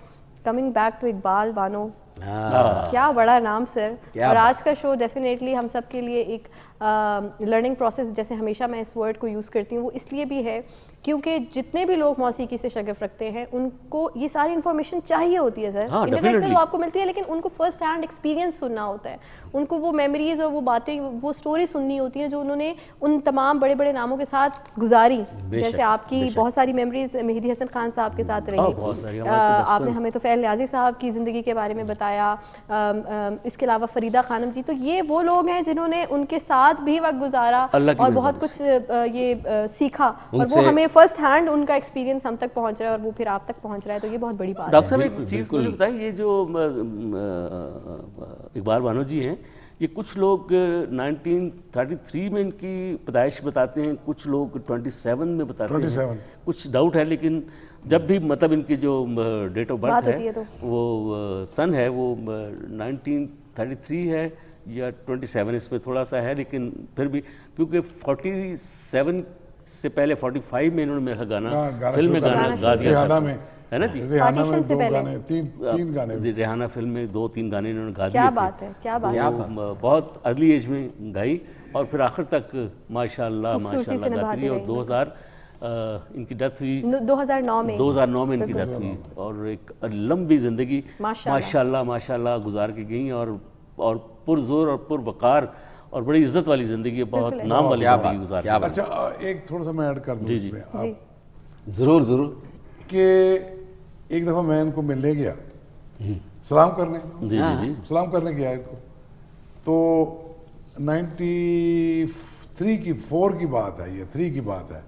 Coming back to Iqbal Bano, क्या बड़ा नाम सर। और आज का शो डेफिनेटली हम सब के लिए एक लर्निंग प्रोसेस, जैसे हमेशा मैं इस वर्ड को यूज़ करती हूँ, वो इसलिए भी है क्योंकि जितने भी लोग मौसीकी से शगफ रखते हैं उनको ये सारी इन्फॉर्मेशन चाहिए होती है सर। इंटरनेट पे तो आपको मिलती है, लेकिन उनको फर्स्ट हैंड एक्सपीरियंस सुनना होता है, उनको वो मेमोरीज और वो बातें, वो स्टोरी सुननी होती हैं जो उन्होंने उन तमाम बड़े बड़े नामों के साथ गुजारी। जैसे आपकी बहुत सारी मेमोरीज मेहदी हसन खान साहब के साथ रही, आपने हमें तो फ़ैल न्याज़ी साहब की ज़िंदगी के बारे में बताया, इसके अलावा फरीदा खानम जी, तो ये वो लोग हैं जिन्होंने उनके साथ भी वक्त गुजारा और बहुत कुछ ये सीखा, और वो हमें फर्स्ट हैंड उनका एक्सपीरियंस हम तक पहुंच रहा है और वो फिर आप तक पहुंच रहा है, तो ये बहुत बड़ी बात है। डॉक्टर साहब एक चीज़ मुझे बताइए, ये जो इकबाल बानो जी हैं, ये कुछ लोग 1933 में इनकी पैदाइश बताते हैं, कुछ लोग 27 में बताते हैं, कुछ डाउट है, लेकिन जब भी मतलब इनकी जो डेट ऑफ बर्थ है तो वो सन है वो 1933 है या 27, इसमें थोड़ा सा है, लेकिन फिर भी क्योंकि 47 से पहले 45 में इन्होंने मेरा गाना फिल्म में गाना गा दिया था, है ना जी, रेहाना में 2 गाने, 3 गाने, रेहाना फिल्म में 2-3 गाने इन्होंने गा दिए थे। क्या बात है, क्या बात है। बहुत अर्ली एज में गाई और फिर आखिर तक माशाल्लाह माशाल्लाह गाती रही, और 2000 इनकी डेथ हुई 2009 में इनकी डेथ हुई, और एक लंबी ज़िंदगी माशाल्लाह माशाल्लाह गुजार के गई, और पुरजोर और पुरवकार और बड़ी इज्जत वाली ज़िंदगी, बहुत नाम वाली ज़िंदगी गुजार के। अच्छा, एक थोड़ा सा मैं ऐड कर दूँ जी ज़रूर ज़रूर कि एक दफ़ा मैं इनको मिलने गया सलाम करने, सलाम करने गया इनको, तो 93 की 4 की बात है, ये 3 की बात है,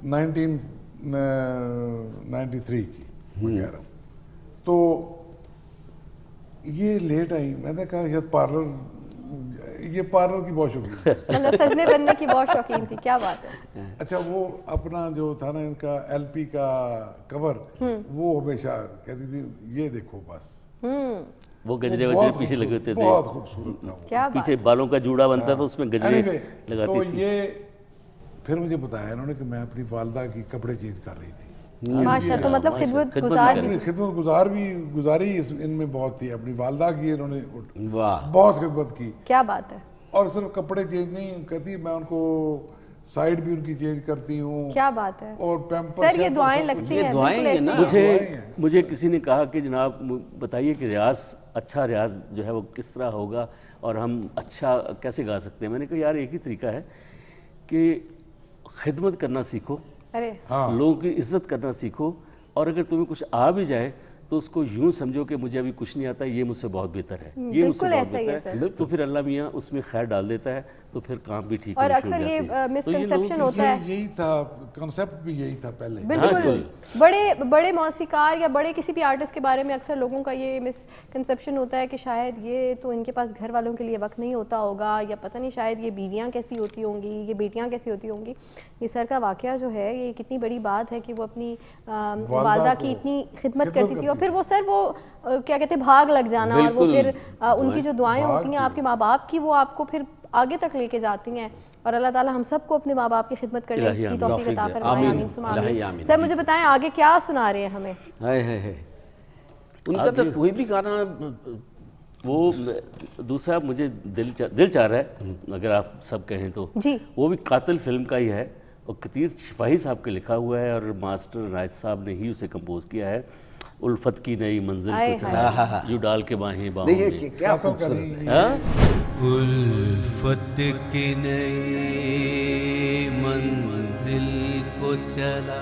1993 की मैं कह रहा हूँ। तो ये लेट आई, मैंने कहा ये पार्लर की बहुत शौकीन, मतलब सजने बनने की बहुत शौकीन थी, क्या बात है। अच्छा, वो अपना जो था ना इनका LP का कवर, वो हमेशा कहती थी ये देखो बस, वो गजरे वजरे पीछे लगे होते थे, बहुत खूबसूरत था वो, क्या पीछे बालों का जूड़ा बनता था, उसमें गजरे लगाती तो थी। ये फिर मुझे बताया इन्होंने कि मैं अपनी वालदा की कपड़े चेंज कर रही थी, माशा, तो मतलब खिदमत खिदमत गुजार करें। भी। खिदमत गुजारी इनमें बहुत थी। अपनी वालदा की इन्होंने वाह, बहुत खिदमत की। क्या बात है, और सिर्फ कपड़े चेंज नहीं कहती, मैं उनको साइड भी उनकी चेंज करती हूँ। क्या बात है और पैम्पर सर, ये दुआएं लगती ये हैं, दुआएं बिल्कुल हैं ऐसे ना। ही हैं। मुझे मुझे किसी ने कहा कि जनाब बताइए कि रियाज, अच्छा रियाज जो है वो किस तरह होगा और हम अच्छा कैसे गा सकते हैं। मैंने कहा यार एक ही तरीका है कि खिदमत करना सीखो, अरे लोगों की इज्जत करना सीखो, और अगर तुम्हें कुछ आ भी जाए तो उसको यूं समझो कि मुझे अभी कुछ नहीं आता, ये मुझसे बहुत बेहतर है, ये मुझसे बिल्कुल बहुत ऐसा ही है बेहतर है, तो फिर अल्लाह मियाँ उसमें खैर डाल देता है, तो फिर काम भी ठीक और होना शुरू अक्सर हो ये जाती है। तो मिसकंसेप्शन लोग- होता है। यही था कॉन्सेप्ट भी, यही था पहले। बिल्कुल, बड़े बड़े मौसीकार या बड़े किसी भी आर्टिस्ट के बारे में अक्सर लोगों का ये मिसकंसेप्शन होता है कि शायद ये तो इनके पास घर वालों के लिए वक्त नहीं होता होगा, या पता नहीं शायद ये बीवियां कैसी होती होंगी, ये बेटियां कैसी होती होंगी। ये सर का वाकया जो है ये कितनी बड़ी बात है कि वो अपनी वालदा की इतनी खिदमत करती थी, और फिर वो सर वो क्या कहते हैं भाग लग जाना, और वो फिर उनकी जो दुआएं होती हैं आपके माँ बाप की, वो आपको फिर आगे तक लेके जाती हैं। और अल्लाह ताला हम सबको अपने माँ बाप की खिदमत करने इलाही की आमीन। तौफीक अता फरमाए। आमीन। आमीन सुमा इलाही आमीन। आमीन। सर मुझे बताएं आगे क्या सुना रहे हैं हमें। हाय हाय हाय, उनका तो कोई भी गाना वो दूसरा मुझे दिल चाह रहा है, अगर आप सब कहें तो जी। वो भी कातिल फिल्म का ही है, और कतीर शिफाही साहब के लिखा हुआ है, और मास्टर राज साहब ने ही उसे कंपोज किया है। उल्फत की नई मंजिल आए को चला, यू डाल के बाहें बाहों देखिए में। क्या तो खूबसूरत करी हाँ? उल्फत की नई मंजिल को चला,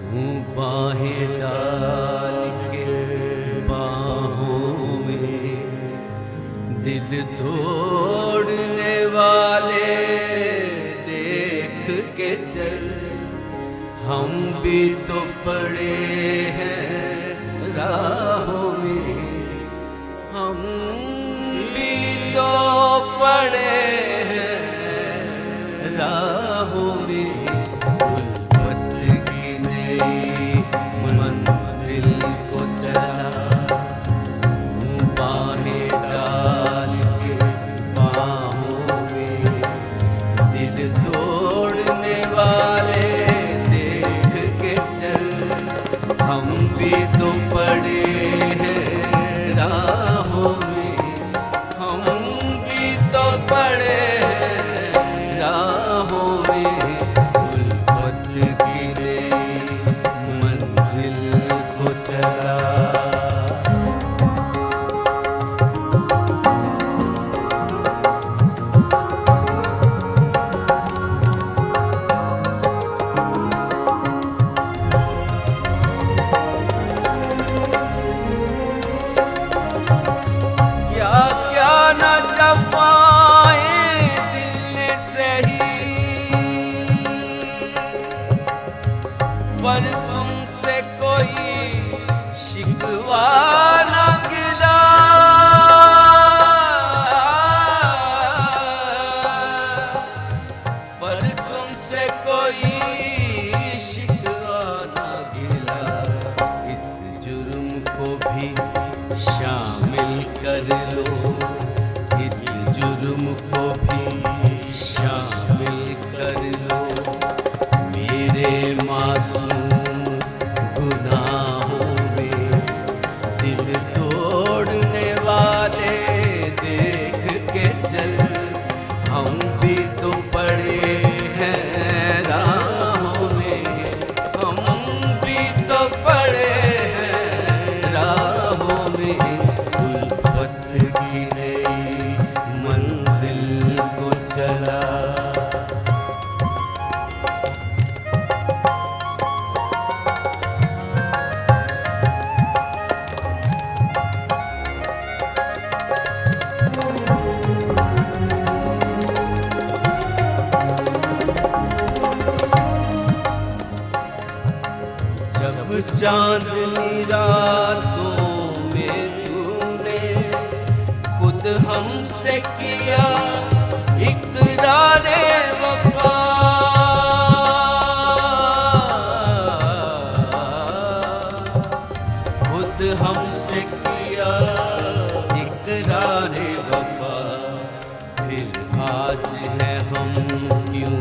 यूं बाहें डाल के बाहों में, दिल तोड़ने वाले देख के चल, हम भी तो पड़े हैं राहों में, हम भी तो पड़े हैं राहों में। उल्फत की नई मंजिल को चला, बाहें डाल के बाहों में, दिल तोड़ने वाले हम भी तो पड़े हैं राहों में, हम भी तो पड़े हैं राहों में। उल्फत की नई मंजिल को चला। पर तुमसे कोई शिकवा न गिला, पर तुमसे कोई शिकवा न गिला। इस जुर्म को भी शामिल कर लो, इस जुर्म को भी शामिल कर लो। मेरे मासूम गुनाहों में दिल तोड़ने वाले देख के चल, हम भी तो पड़े हैं राहों में, हम भी तो पड़े हैं राहों में। उल्फत की नई मंजिल को चला। जब चांदनी रातों में तूने खुद हमसे किया इकरारे वफा, खुद हमसे किया इकरारे वफा, फिर आज है हम क्यों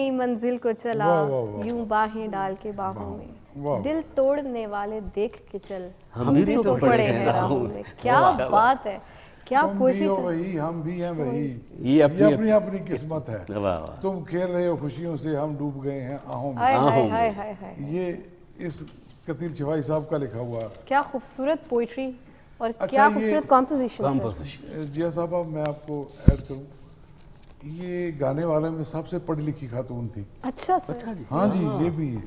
नई मंजिल को चला वाह, वाह, वाह। यूं बाहें डाल के बाहों वाह। में, दिल तोड़ने वाले देख के चल हम भी तो पड़े हैं राहों में। क्या बात है, क्या तुम भी पोएट्री हो से। वही, हम भी हैं वही, ये अपनी- अपनी अपनी किस्मत है। वाह वाह। तुम खेल रहे हो खुशियों से, हम डूब गए हैं आहों में। हाय हाय आहों हाय में। हाय हाय, ये इस कतील शिवाई साहब का लिखा हुआ। क्या खूबसूरत पोएट्री और अच्छा, क्या ये खूबसूरत कॉम्पोजिशन। कंपोजिशन। जिया साहब, अब मैं आपको ऐड करूं, ये गाने वाले में सबसे पढ़ी लिखी खातून थी। अच्छा सर। हाँ जी, ये भी है।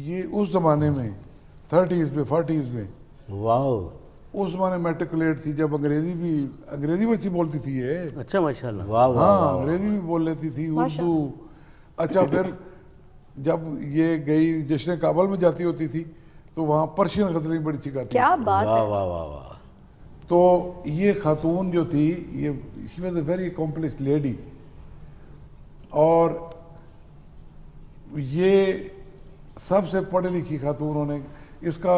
ये उस जमाने में 30s में 40s में, वाह, उस जमाने मेट्रिकुलेट थी, जब अंग्रेजी भी अच्छी बोलती थी ये। अच्छा माशाल्लाह। वाह वाह हाँ, वाह। अंग्रेजी भी बोल लेती थी, उर्दू। अच्छा, फिर जब ये गई जश्न काबल में जाती होती थी तो वहाँ पर्शियन गजलें बड़ी अच्छी गाती क्या थी। बात वाह है। वाह वाह वाह। तो ये खातून जो थी, ये she was a very accomplished lady, और ये सबसे पढ़ी लिखी खातून उन्होंने। इसका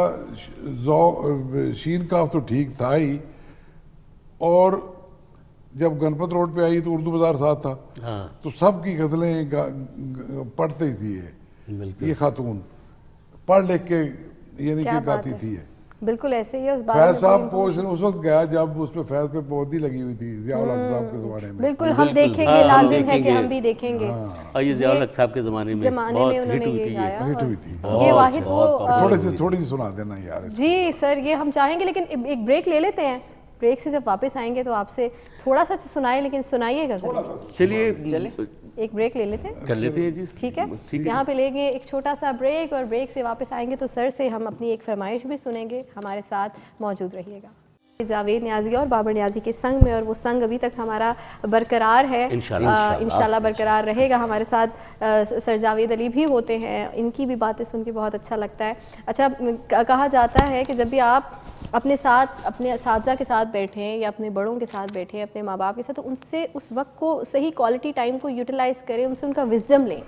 शीन काफ तो ठीक था ही, और जब गणपत रोड पे आई तो उर्दू बाजार साथ था, हाँ तो सबकी गज़लें पढ़ते ही थी ये। बिल्कुल। ये खातून पढ़ लिख के यानी क्या कि बात गाती है। थी ये। बिल्कुल ऐसे ही है। उस बारे फैज में साहब बड़ी को उसने उस वक्त गया जब उस पे फैज पे पाबंदी लगी हुई थी, जियाउल हक साहब के ज़माने में। बिल्कुल हम बिल्कुल। देखेंगे, हाँ, हम लाजिम है कि देखेंगे। हम भी देखेंगे। और ये ज़ियाउल हक साहब के ज़माने में बहुत हिट उन्होंने हुई ये थी ये। गाया हिट और हुई थी। ये बहुत, वाहिद वो बहुत थोड़ी सी सुना देना यार इसको। जी सर, ये हम चाहेंगे, लेकिन एक ब्रेक ले लेते हैं। ब्रेक से जब वापस आएंगे तो आपसे थोड़ा सा सुनाए, लेकिन सुनाइएगा जरूर। चलिए एक ब्रेक ले लेते हैं, कर लेते हैं जी। ठीक है। ठीक है। यहाँ पे लेंगे एक छोटा सा ब्रेक, और ब्रेक से वापस आएंगे तो सर से हम अपनी एक फरमाइश भी सुनेंगे। हमारे साथ मौजूद रहिएगा। जावेद न्याजी और बाबर न्याजी के संग में, और वो संग अभी तक हमारा बरकरार है। इंशाल्लाह बरकरार रहेगा। हमारे साथ सर जावेद अली भी होते हैं, इनकी भी बातें सुन के बहुत अच्छा लगता है। अच्छा, कहा जाता है कि जब भी आप अपने साथ, अपने असातिज़ा के साथ बैठें या अपने बड़ों के साथ बैठें, अपने माँ बाप के साथ, तो उनसे उस वक्त को, सही क्वालिटी टाइम को यूटिलाइज़ करें, उनसे उनका विजडम लें,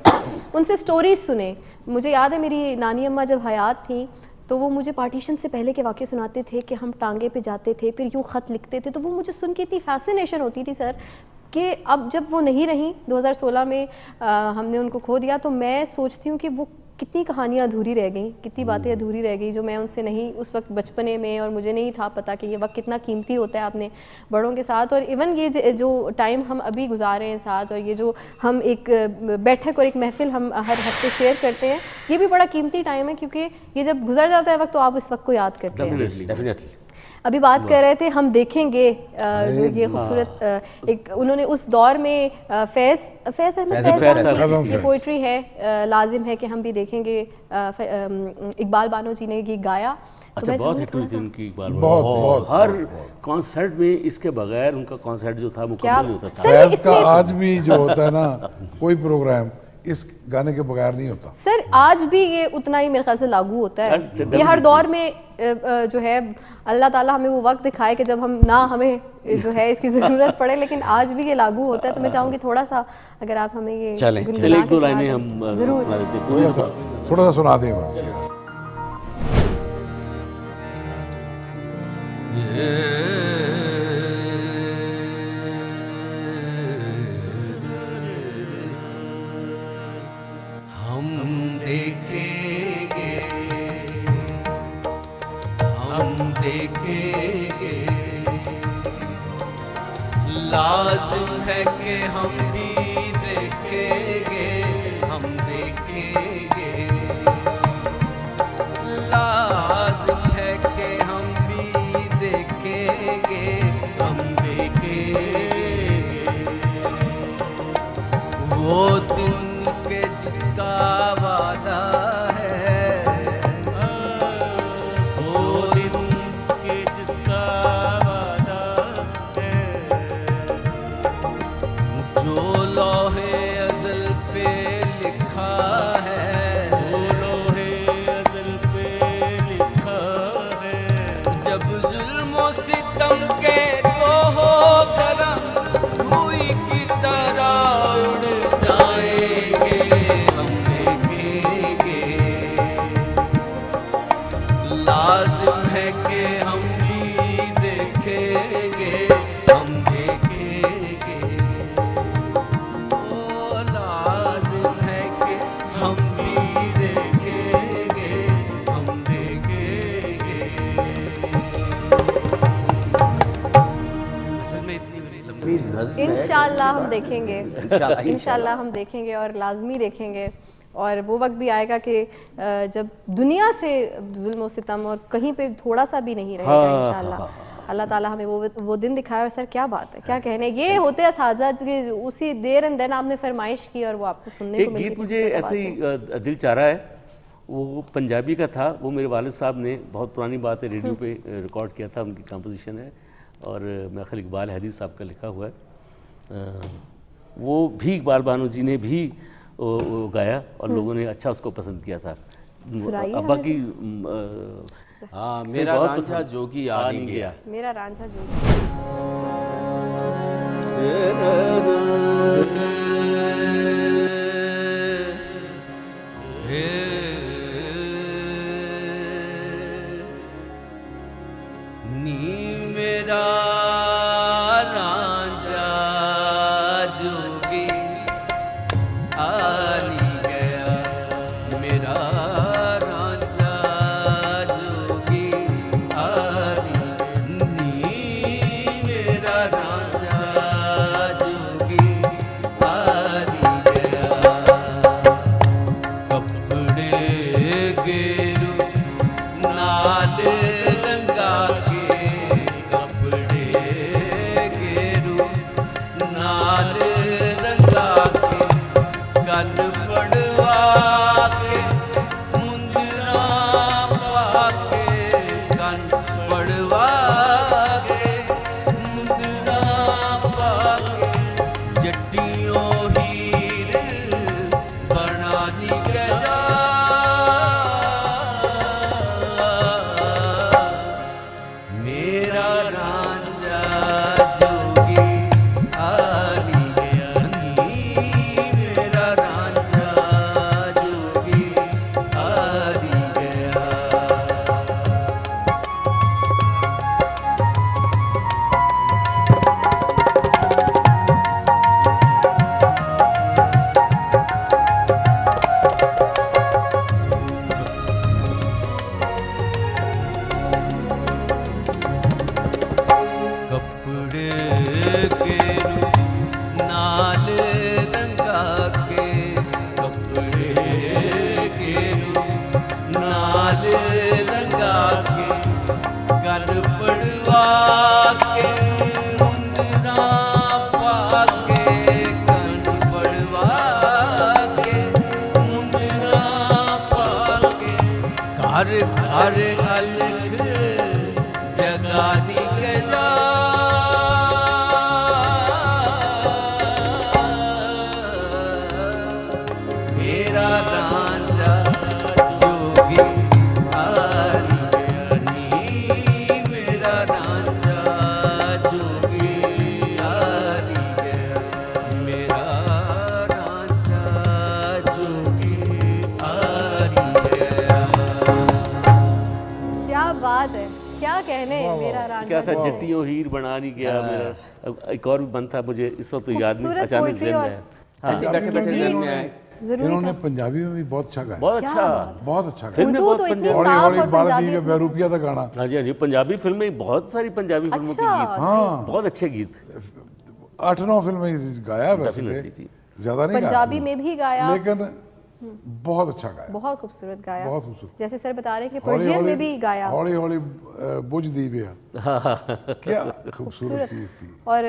उनसे स्टोरीज सुने। मुझे याद है मेरी नानी अम्मा जब हयात थी तो वो मुझे पार्टीशन से पहले के वाक़े सुनाते थे कि हम टांगे पे जाते थे, फिर यूँ ख़त लिखते थे। तो वो मुझे सुन के इतनी फैसिनेशन होती थी सर, कि अब जब वो नहीं रहीं, 2016 में हमने उनको खो दिया, तो मैं सोचती हूँ कि वो कितनी कहानियाँ अधूरी रह गई, कितनी बातें अधूरी रह गई जो मैं उनसे नहीं, उस वक्त बचपने में, और मुझे नहीं था पता कि ये वक्त कितना कीमती होता है अपने बड़ों के साथ। और इवन ये जो टाइम हम अभी गुजार रहे हैं साथ, और ये जो हम एक बैठक और एक महफिल हम हर हफ्ते शेयर करते हैं, ये भी बड़ा कीमती टाइम है, क्योंकि ये जब गुजर जाता है वक्त तो आप इस वक्त को याद करते हैं। डेफिनेटली। अभी बात कर रहे थे, हम देखेंगे जो ये खूबसूरत एक उन्होंने उस दौर में फैज़ अहमद ये पोइट्री है, लाजिम है कि हम भी देखेंगे। इकबाल बानो जी ने ये गाया। अच्छा, बहुत हिट हुई थी उनकी इकबाल बानो। बहुत हर कॉन्सर्ट में इसके बगैर उनका कॉन्सर्ट जो था मुकम्मल नहीं होता था। सर, फैज का आज भी जो होता है ना, कोई प्रोग्राम इस गाने के बगैर नहीं होता। सर आज भी ये उतना ही मेरे ख्याल से लागू होता है। ये हर दौर में जो है, अल्लाह ताला हमें वो वक्त दिखाए कि जब हम ना, हमें जो है इसकी ज़रूरत पड़े, लेकिन आज भी ये लागू होता है। तो मैं चाहूँगी थोड़ा सा अगर आप हमें ये चलें, गुनगुना एक दो के सुना लाइनें दें। हम ज़रूर। सुना देते हैं। थोड़ा सा सुना दें बस यार। हम देखेंगे, हम देखेंगे, लाजिम है कि हम भी देखेंगे, हम देखेंगे, लाजिम है कि हम भी देखेंगे, हम देखेंगे वो दिन के जिसका वादा है, वो दिन के जिसका वादा है, जो लौहे अज़ल पे लिखा है, जो लौहे अज़ल पे लिखा है, जब जुल्म सितम के को हो करम रूई की तरह उड़ जाएंगे, हम देखेंगे, इतनी लंबी नज़्म है। इंशाल्लाह हम देखेंगे, इंशाल्लाह, इंशाल्लाह हम देखेंगे और लाजमी देखेंगे। और वो वक्त भी आएगा कि जब दुनिया से जुल्म और सितम और कहीं पे थोड़ा सा भी नहीं रहेगा इंशाल्लाह। अल्लाह ताला हमें वो दिन दिखाए। और सर क्या बात है, क्या कहने, ये होते असाजा के उसी देर एंड देन आपने फरमाइश की और वो आपको सुनने को एक मिलती गीत थी मुझे खूबसूरत ऐसे आवाज़ में। ही दिल चाह रहा है, वो पंजाबी का था। वो मेरे वालिद साहब ने, बहुत पुरानी बात है, रेडियो पे रिकॉर्ड किया था, उनकी कंपोजिशन है और मेरा ख्याल इकबाल हैदी साहब का लिखा हुआ है। वो भी इकबाल बानो जी ने भी वो गाया और लोगों ने अच्छा उसको पसंद किया था। सुनाइए अब्बा हमें की हाँ, से मेरा बहुत रांझा पसंद जोगी आ नहीं गया। मेरा रांझा जो नी मेरा रांझा जोगी आ नहीं गया, मेरा रांझा जोगी आ नहीं, मेरा रांझा जोगी आ नहीं गया। कपड़े गेरू नाल रंगा के, कपड़े गेरू नाल रंगा के, कन पड़वा के, मुंदरा पा के, कन पड़वा के, मुंदरा पा के, जट्टियों हीर बनानी गया। मेरा रांझा जोगी आ नहीं गया, नी मेरा रांझा जोगी आ नहीं गया। कपड़े गेरू नाल रंगा के, कपड़े गेरू नाल रंगा के, कन पड़वा के, मुंदरा पा के, कन पड़वा के, मुंदरा पा के, घर घर अलख जगानी गया। मेरा रांझा जोगी आ नहीं गया, नी मेरा रांझा जोगी आ नहीं गया, मेरा रांझा जोगी आ नहीं गया। क्या बात है, क्या कहने, मेरा रांझा क्या था, जट्टियों हीर बना नहीं गया मेरा। अब एक और भी बंद था, मुझे इस वक्त तो याद नहीं, खूबसूरत अचानक poetry ज़हन में और- आया। ऐसे बैठे बैठे पंजाबी जहन में में आए। जरूरी इन्होंने था। पंजाबी में भी बहुत अच्छा गाया, बहुत अच्छा बहुत अच्छा गाया। फिल्म में उर्दू बहुत तो इतनी पंजाबी, हौली साफ हौली और बाल दी पंजाबी के बेरूपिया का गाना। हाँ जी हाँ जी, पंजाबी फिल्म में बहुत सारी पंजाबी फिल्मों के अच्छा, गीत, हाँ बहुत अच्छे गीत। 8-9 फिल्में गाया वैसे Definitely, थे, जी। ज्यादा नहीं गाया, पंजाबी में भी गाया, लेकिन बहुत अच्छा गाया, बहुत खूबसूरत गाया। बहुत खूबसूरत। जैसे सर बता रहे हैं कि हौली पर्शियन हौली में भी गाया, हौली हौली बुझ दी वे क्या खूबसूरत चीज थी। और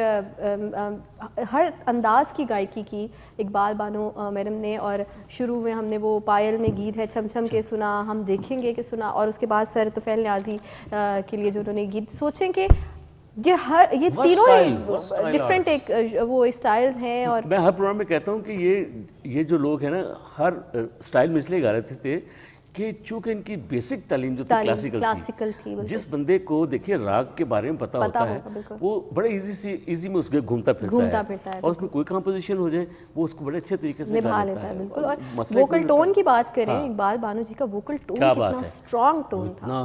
हर अंदाज की गायकी की इकबाल बानो मैडम ने। और शुरू में हमने वो पायल में गीत है छम छम के सुना, हम देखेंगे कि सुना, और उसके बाद सर तुफैल न्याजी के लिए जो उन्होंने गीत सोचें कि ये तीनों Versatile डिफरेंट एक वो स्टाइल्स हैं। और मैं हर प्रोग्राम में कहता हूँ कि ये जो लोग हैं ना, हर स्टाइल में इसलिए गा रहे थे कि चूंकि इनकी बेसिक तालीम जो थी क्लासिकल थी, बिल्कुल। जिस बंदे को देखिए राग के बारे में पता होता होगा, है, बिल्कुल। वो बड़े इजी में उसके घूमता घूमता फिरता फिरता है, है और उसमें कोई कंपोजिशन हो जाए वो उसको बड़े अच्छे तरीके से निभा गा लेता है, बिल्कुल। और मसले वोकल कोई टोन होता की बात करें, हाँ। इकबाल बानो जी का वोकल टोन क्या कितना बात है। स्ट्रॉन्ग टोन था, ना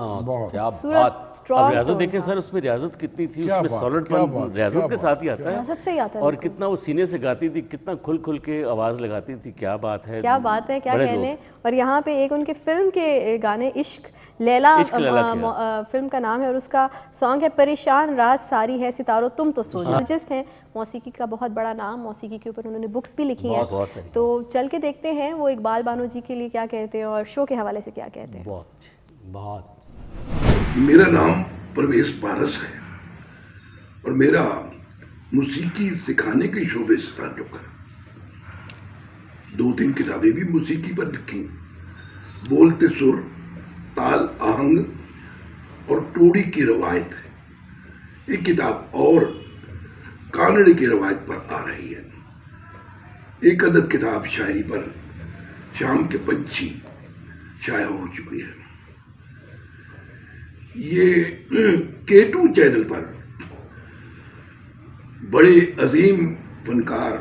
क्या खूबसूरत बात। अब स्ट्रॉन्ग रियाजत टोन देखें था। सर, उसमें रियाजत कितनी थी, क्या उसमें बात, सॉलिड क्या बात, रियाजत क्या के बात, साथ ही आता है। रियाजत से ही आता है, और बिल्कुल। कितना वो सीने से गाती थी, कितना खुल खुल के आवाज़ लगाती थी, क्या बात है, क्या बात है, क्या बड़े कहने। लोग। और यहाँ पे एक उनके फिल्म फिल्म के गाने इश्क लैला, इश्क लैला फिल्म का नाम है और उसका सॉन्ग है परेशान रात सारी है सितारों तुम तो सो जाओ। जिस्ट हैं मौसीकी का बहुत बड़ा नाम, मौसीकी के ऊपर उन्होंने बुक्स भी लिखी हैं। बहुत सारी। तो चल के देखते हैं वो इकबाल बानो जी के लिए क्या कहते हैं और शो के हवाले से क्या कहते हैं। बहुत मेरा नाम परवेज पारस है और मेरा मौसीकी सिखाने के शोबे से ताल्लुक है। 2-3 किताबें भी मौसीकी पर लिखी, बोलते सुर, ताल, आहंग और टोड़ी की रवायत है। एक किताब और कानड़े की रवायत पर आ रही है। एक अदद किताब शायरी पर शाम के पंछी शाया हो चुकी है। ये K2 चैनल पर बड़े अजीम फनकार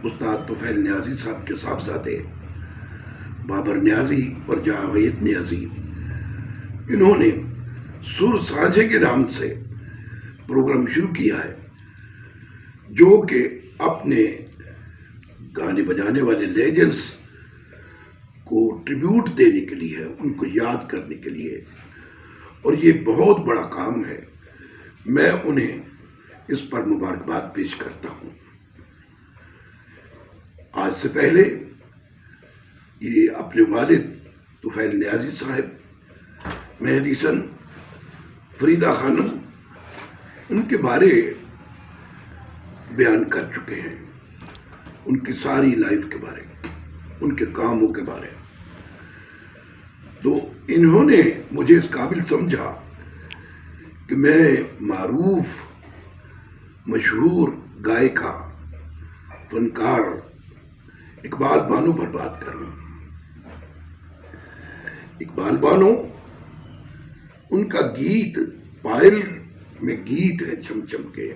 उस्ताद तुफैल न्याजी साहब के साहबजादे बाबर न्याजी और जावेद न्याजी, इन्होंने सुर साझे के नाम से प्रोग्राम शुरू किया है, जो कि अपने गाने बजाने वाले लेजेंड्स को ट्रिब्यूट देने के लिए, उनको याद करने के लिए, और ये बहुत बड़ा काम है। मैं उन्हें इस पर मुबारकबाद पेश करता हूँ। आज से पहले ये अपने वालिद तुफैल न्याजी साहब, मेहदी सन, फरीदा खानम, उनके बारे बयान कर चुके हैं, उनकी सारी लाइफ के बारे, उनके कामों के बारे। तो इन्होंने मुझे इस काबिल समझा कि मैं मारूफ मशहूर गायिका फनकार इकबाल बानो पर बात करूं। इकबाल बानो, उनका गीत पायल में गीत है चमचम के,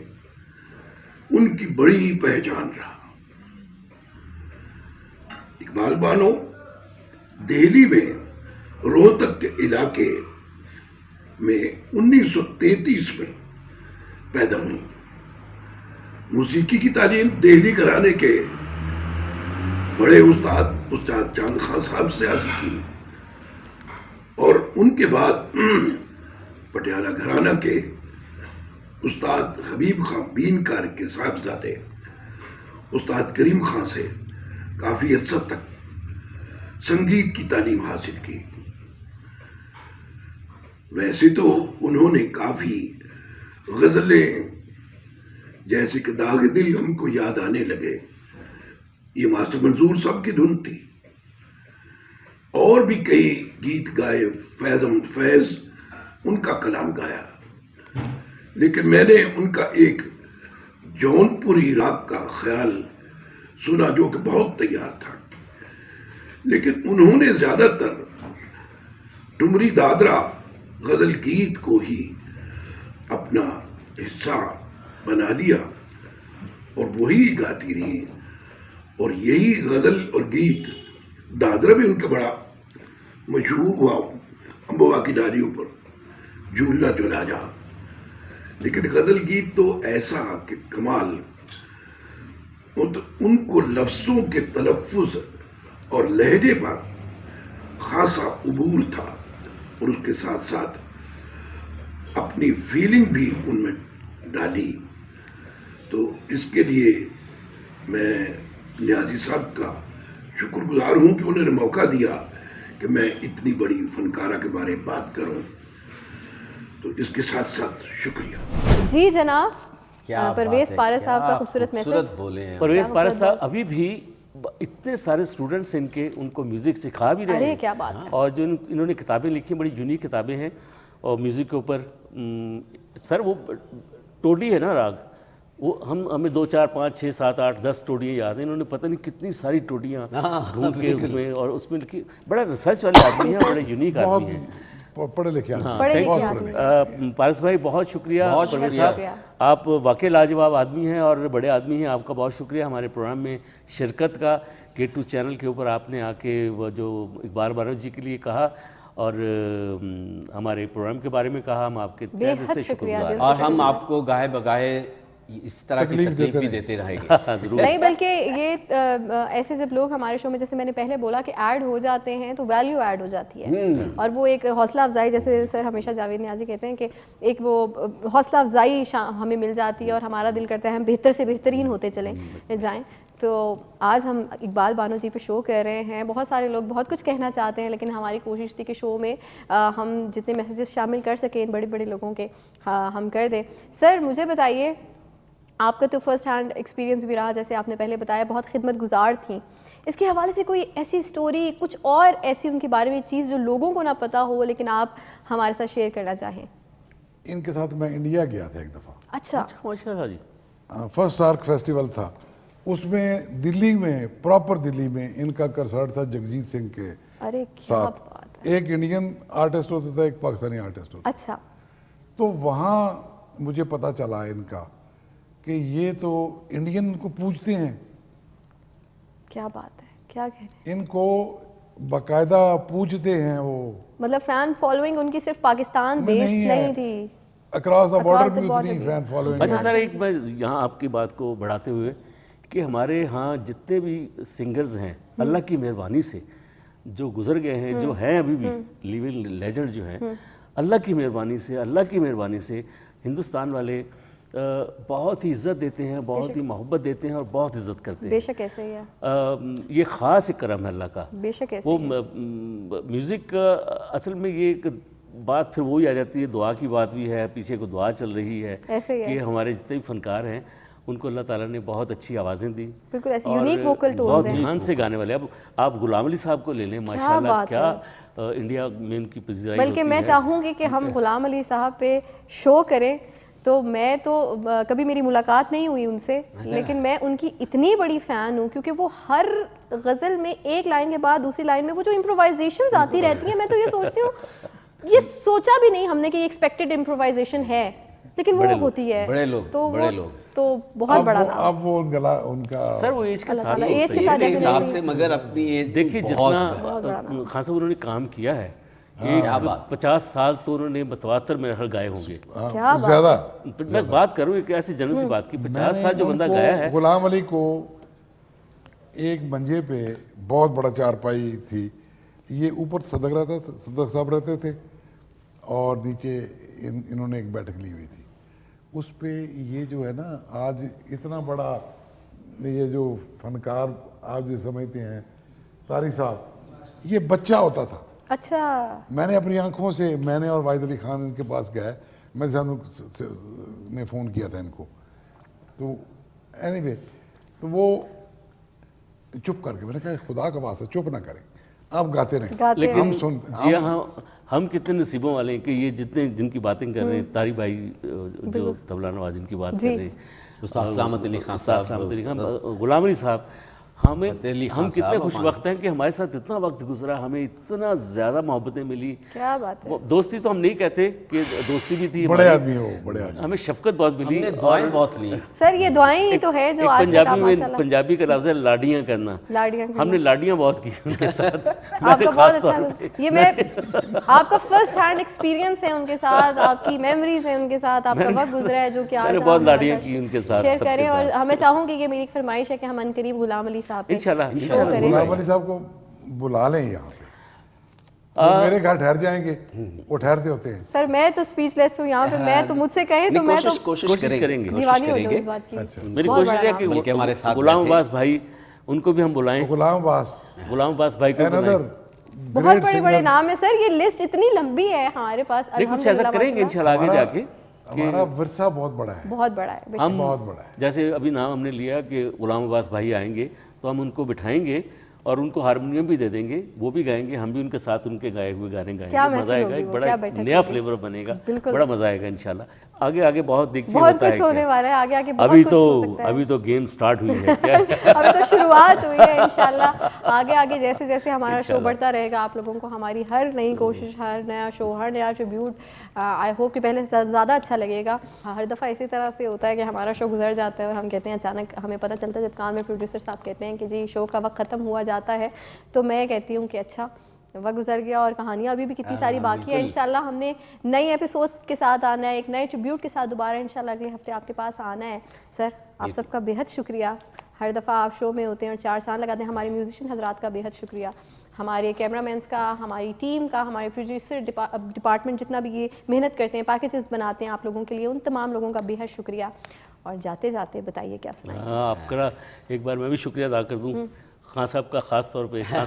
उनकी बड़ी पहचान रहा। इकबाल बानो दिल्ली में रोहतक के इलाके में 1933 में पैदा हुई। मौसीकी की तालीम दिल्ली घराने के बड़े उस्ताद चांद खान साहब से हासिल की और उनके बाद पटियाला घराना के उस्ताद हबीब खां बीनकार के साहबजादे उस्ताद करीम खां से काफ़ी अर्सा तक संगीत की तालीम हासिल की। वैसे तो उन्होंने काफ़ी गज़लें, जैसे कि दाग दिल हमको याद आने लगे, ये मास्टर मंजूर साहब की धुन थी, और भी कई गीत गाए, फैज़ उनका कलाम गाया। लेकिन मैंने उनका एक जौनपुरी राग का ख्याल सुना जो कि बहुत तैयार था, लेकिन उन्होंने ज़्यादातर ठुमरी दादरा गज़ल गीत को ही अपना हिस्सा बना लिया और वही गाती रही, और यही गज़ल और गीत दादरा भी उनका बड़ा मशहूर हुआ, अम्बवा की डालियों पर झूलना झुला जा। लेकिन गज़ल गीत तो ऐसा कि कमाल, उनको लफ्ज़ों के तलफ़्फ़ुज़ और लहजे पर खासा उबूर था, और उसके साथ साथ अपनी फीलिंग भी उनमें डाली। तो इसके लिए मैं न्याजी साहब का शुक्रगुजार हूँ कि उन्होंने मौका दिया कि मैं इतनी बड़ी फनकारा के बारे में बात करूँ। तो इसके साथ साथ शुक्रिया जी जनाब। क्या परवेज बात है, पारस साहब का क्या खूबसूरत खूबसूरत मैसेज। बोले हैं। परवेज पारस साहब अभी भी इतने सारे स्टूडेंट्स इनके उनको म्यूज़िक सिखा भी रहे अरे हैं। क्या बात है। और जो इन्होंने किताबें लिखी, बड़ी यूनिक किताबें हैं, और म्यूज़िक के ऊपर सर वो टोडी है ना राग, वो हमें 2, 4, 5, 6, 7, 8, 10 टोडियाँ याद हैं। इन्होंने पता नहीं कितनी सारी टोडियाँ ढूंढ के उसमें, और उसमें लिखी। बड़ा रिसर्च वाले आदमी हैं, बड़े यूनिक बहुत आदमी हैं। पढ़े लिखे आदमी। पढ़े thank लिखे you। आदमी। पारस भाई बहुत शुक्रिया। बहुत परवेज शुक्रिया। साहब, आप वाकई लाजवाब आदमी हैं और बड़े आदमी हैं। आपका बहुत शुक्रिया हमारे प्रोग्राम में शिरकत का। K2 चैनल के ऊपर आपने आके वो जो इकबाल बानो जी के लिए कहा और हमारे प्रोग्राम के बारे में कहा, हम आपके तहे दिल से बेहद शुक्रिया, शुक्रगुजार दिल हैं। और हम आपको गाहे बगाहे इस तरह की तकलीफ तकलीफ देते भी रहे। देते रहेंगे। हाँ ज़रूर। नहीं, बल्कि ये ऐसे जब लोग हमारे शो में, जैसे मैंने पहले बोला कि ऐड हो जाते हैं तो वैल्यू ऐड हो जाती है, और वो एक हौसला अफजाई, जैसे सर हमेशा जावेद नियाज़ी कहते हैं कि एक वो हौसला अफजाई हमें मिल जाती है और हमारा दिल करता है हम बेहतर से बेहतरीन होते चले जाएँ। तो आज हम इकबाल बानो जी पे शो कर रहे हैं। बहुत सारे लोग बहुत कुछ कहना चाहते हैं, लेकिन हमारी कोशिश थी कि शो में हम जितने मैसेजेस शामिल कर सकें इन बड़े बड़े लोगों के, हम कर दें। सर मुझे बताइए, आपका तो फर्स्ट हैंड एक्सपीरियंस भी रहा, जैसे आपने पहले बताया बहुत खिदमत गुजार थी, इसके हवाले से कोई ऐसी स्टोरी, कुछ और ऐसी उनके बारे में चीज़ जो लोगों को ना पता हो लेकिन आप हमारे साथ शेयर करना चाहें? इनके साथ मैं इंडिया गया था एक दफ़ा। अच्छा, माशाल्लाह जी। फर्स्ट सार्क फेस्टिवल था, उसमें दिल्ली में, प्रॉपर दिल्ली में इनका कंसर्ट था जगजीत सिंह के अरे क्या साथ। बात एक इंडियन आर्टिस्ट होता था, एक पाकिस्तानी आर्टिस्ट होता था। अच्छा, तो वहाँ मुझे पता चला इनका कि ये तो इंडियन को पूजते हैं, क्या बात है, क्या कह रहे हैं? इनको बाकायदा पूजते हैं वो। मतलब फैन फॉलोइंग उनकी सिर्फ पाकिस्तान में बेस्ड नहीं है। नहीं थी, across the border Across the भी border उतनी भी। फैन फॉलोइंग अच्छा है। सर, एक मैं यहाँ आपकी बात को बढ़ाते हुए कि हमारे यहाँ जितने भी सिंगर्स हैं, अल्लाह की मेहरबानी से जो गुजर गए हैं, जो हैं अभी भी लिविंग लेजेंड जो हैं, अल्लाह की मेहरबानी से हिंदुस्तान वाले बहुत ही इज़्ज़त देते हैं, बहुत ही मोहब्बत देते हैं और बहुत इज़्ज़त करते हैं। बेशक ऐसे ही है, ये ख़ास एक करम है अल्लाह का। बेशक ऐसे वो ही है। म्यूज़िक असल में ये एक बात फिर वही आ जाती है, दुआ की बात भी है, पीछे को दुआ चल रही है ऐसे ही है। कि हमारे जितने भी फनकार हैं उनको अल्लाह ताला ने बहुत अच्छी आवाज़ें दी, बिल्कुल ऐसे और यूनिक वोकल टोन्स बहुत हैं। ध्यान से गाने वाले। अब आप गुलाम अली साहब को ले लें, माशाल्लाह बात क्या इंडिया में उनकी पजीराई बल्कि होती मैं है। चाहूँगी कि हम गुलाम अली साहब पे शो करें, तो मैं तो कभी मेरी मुलाकात नहीं हुई उनसे, लेकिन मैं उनकी इतनी बड़ी फ़ैन हूँ क्योंकि वो हर गज़ल में एक लाइन के बाद दूसरी लाइन में वो जो इम्प्रोवाइजेशंस आती रहती हैं, मैं तो ये सोचती हूँ ये सोचा भी नहीं हमने कि ये एक्सपेक्टेड इम्प्रोवाइजेशन है, लेकिन वो होती है। बड़े लोग, तो बड़े वो लोग। तो बहुत बड़ा नाम। अब वो गला उनका सर वो एज के अल्लाह साथ ताला होता एज के है। साथ के हिसाब definitely- से, मगर अपनी ये देखिए बहुत जितना खान साहब उन्होंने काम किया है, क्या बात। 50 साल तो उन्होंने बतवातर मेरे हर गाए होंगे। क्या बात। ज्यादा। मैं बात करूँ एक ऐसी जनरल सी बात की, 50 साल जो बंदा उनको, गाया है, गुलाम अली को एक मंजे पे बहुत बड़ा चारपाई थी, ये ऊपर सदक साहब रहते थे और नीचे इन्होंने एक बैठक ली हुई थी। उस पे ये जो है ना, आज इतना बड़ा ये जो फनकार आप जो समझते हैं तारिक साहब, ये बच्चा होता था। अच्छा, मैंने अपनी आंखों से, मैंने और वाहिद अली खान इनके पास गया, मैं साहब ने फ़ोन किया था इनको, तो एनीवे तो वो चुप करके, मैंने कहा खुदा का वास्ता चुप ना करें, आप गाते रहें। गाते लेकिन हम सुन जी हाँ, हम कितने नसीबों वाले हैं कि ये जितने जिनकी बातें कर रहे हैं, तारी भाई जो तबला नवाज जिनकी बात कर रहे हैं, उस्ताद सलामत अली खान उस्ताद सलामत अली खान, गुलाम अली साहब, हम कितने खुश वक्त हैं कि हमारे साथ इतना वक्त गुजरा, हमें इतना ज़्यादा मोहब्बतें मिली। क्या बात है। वो दोस्ती तो हम नहीं कहते कि दोस्ती भी थी बड़े हमारी, आदमी हो, बड़े आदमी। हमें शफकत बहुत मिली। हमने दुआएं बहुत ली। सर ये दुआएं ही तो है जो एक आज तक आप पंजाबी में, माशाल्लाह पंजाबी का लफ्ज़ है लाड़ियाँ करना, लाड़ियाँ करना। हमने लाड़ियाँ बहुत की उनके साथ। आपका बहुत अच्छा, ये मैं आपका फर्स्ट हैंड एक्सपीरियंस है उनके साथ, आपकी मेमोरीज है उनके साथ, आपका वक्त गुजरा है जो कि आज मैंने हम बहुत हमारे लाड़ियाँ साथ की उनके साथ, शेयर सबके करें। और साथ। हमें चाहूँगी कि मेरी एक फरमाइश है कि हम अनकरीब गुलाम अली साहब पे इंशाल्लाह, शो इंशाल्लाह, करें। गुलाम अली साहब को बुला लें यहाँ पे, वो मेरे घर ठहर जाएंगे, वो ठहरते होते हैं। सर मैं तो स्पीचलेस हूँ यहाँ पे, मैं तो मुझसे कहें तो नहीं, मैं तो कोशिश करेंगे। दीवानी हो जाऊँ इस बात की। मेरी बहुत कोशिश बड़ा है नाम। कि बल्कि हमारे साथ गुलाम बैठे। अब्बास भाई, उनको भी हम बुलाएं, गुलाम अब्बास भाई को बुलाएं। अनदर बहुत बड़े बड़े नाम है सर, ये लिस्ट इतनी लंबी है हमारे पास। नहीं, कुछ ऐसा अल्हम्दुलिल्लाह करेंगे माशाल्लाह। इंशाल्लाह आगे जाके। हमारा विरसा बहुत बड़ा है, बहुत बड़ा है बेशक। हम बहुत बड़ा है। जैसे अभी नाम हमने लिया कि गुलाम अब्बास भाई आएंगे, तो हम उनको बिठाएंगे और उनको हारमोनियम भी दे देंगे, वो भी गाएंगे, हम भी उनके साथ उनके गाए हुए गाने क्या गाएंगे। महफिल मजा आएगा, होगी एक वो, बड़ा क्या एक बैठक नया होगी। फ्लेवर बनेगा, बिल्कुल। बड़ा मजा आएगा इंशाल्लाह। आगे आगे बहुत देखिए बहुत होता है कुछ होने क्या। वाला है आगे आगे, बहुत अभी कुछ हो सकता है। अभी तो गेम स्टार्ट हुई है क्या। अभी तो शुरुआत हुई है, इंशाल्लाह आगे आगे जैसे जैसे हमारा शो बढ़ता रहेगा, आप लोगों को हमारी हर नई कोशिश, हर नया शो, हर नया ट्रिब्यूट, आई होप कि पहले से ज़्यादा अच्छा लगेगा। हर दफ़ा इसी तरह से होता है कि हमारा शो गुजर जाता है और हम कहते हैं, अचानक हमें पता चलता है जब कान में प्रोड्यूसर साहब कहते हैं कि जी शो का वक्त ख़त्म हुआ जाता है, तो मैं कहती हूँ कि अच्छा वक्त गुजर गया और कहानियाँ अभी भी कितनी सारी बाकी है। इंशाल्लाह हमने नए एपिसोड के साथ आना है, एक नए ट्रिब्यूट के साथ दोबारा इंशाल्लाह अगले हफ्ते आपके पास आना है। सर आप सबका बेहद शुक्रिया, हर दफ़ा आप शो में होते हैं और 4 चांद लगाते हैं। हमारे म्यूजिशियन हजरात का बेहद शुक्रिया, हमारे कैमरामैन्स का, हमारी टीम का, हमारे प्रोड्यूसर डिपार्टमेंट जितना भी ये मेहनत करते हैं, पैकेजेस बनाते हैं आप लोगों के लिए, उन तमाम लोगों का बेहद शुक्रिया। और जाते जाते बताइए क्या सुनाएं? हाँ, आपका एक बार मैं भी शुक्रिया अदा कर दूँ खान साहब का, ख़ास तौर पे खान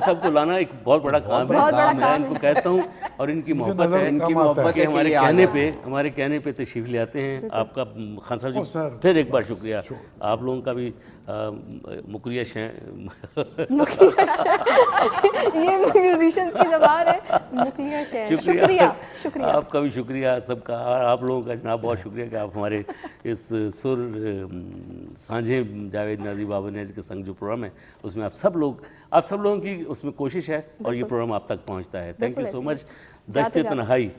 साहब को लाना एक बहुत बड़ा काम है। बहुत बड़ा मैं काम इनको कहता हूँ और इनकी मोहब्बत है, इनकी मोहब्बत कि हमारे कहने पे तशरीफ़ ले आते हैं। आपका खान साहब जी फिर एक बार शुक्रिया, आप लोगों का भी मुकरिया ये म्यूजिशियंस की ज़बान है, मुकलिया शेर। शुक्रिया, शुक्रिया आपका भी शुक्रिया सबका, और आप लोगों का जनाब बहुत शुक्रिया कि आप हमारे इस सुर सांझे जावेद न्याज़ी बाबर न्याज़ी के संग जो प्रोग्राम है उसमें आप सब लोगों की उसमें कोशिश है और ये प्रोग्राम आप तक पहुंचता है। Thank you so much. दश्ते तन्हाई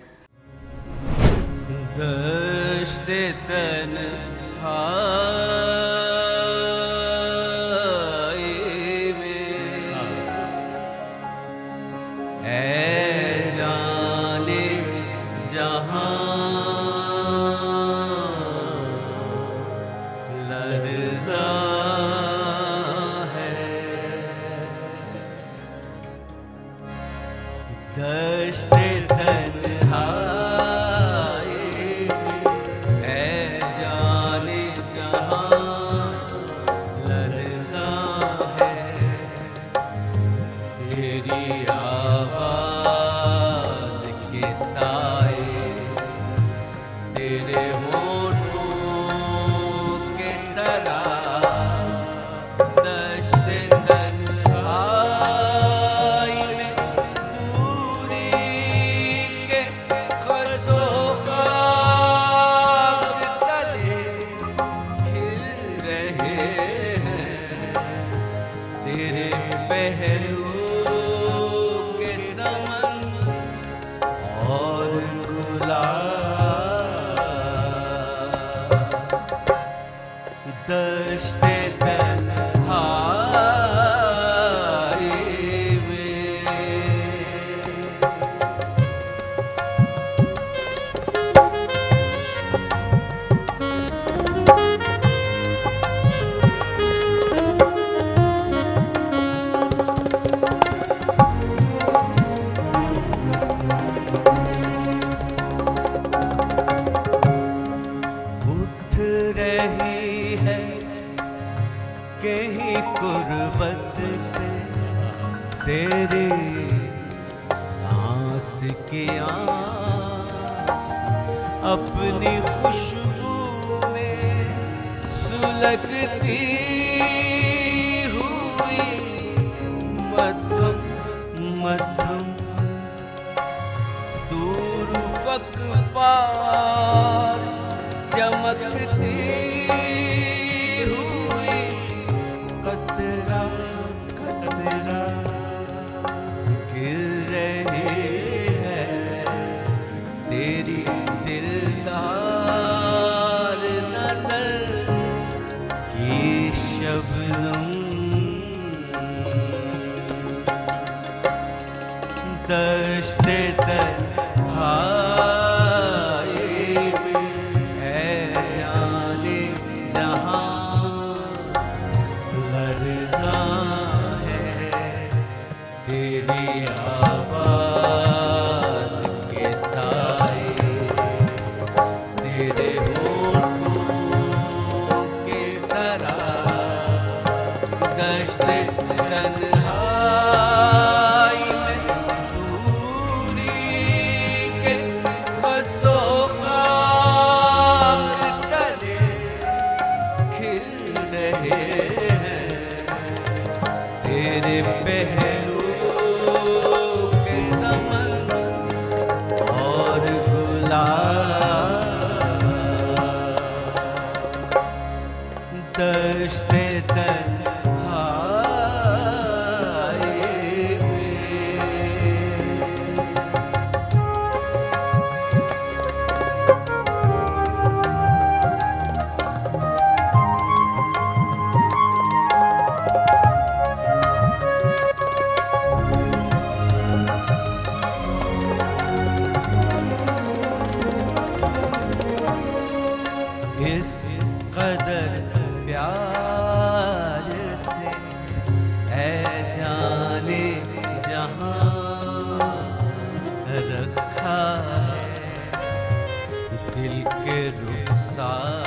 अपनी खुशबू में सुलगती हुई मध्यम मध्यम दूर फक पार चमकती हुई कतरा कतरा गिर रही है तेरी दिलदार नजर की शबनम दश्ते तन्हाई में है जाने जहां लर्ज़ा है तेरी आवाज़ के साए तेरे होठों के सरा दश्ते तन्हाई में दूरी के खसो खाक तले खिल रहे हैं तेरे पहलू के समन और गुलाब दश्ते तन्हाई में। कदर प्यार से है जाने जहां रखा है दिल के रुखसार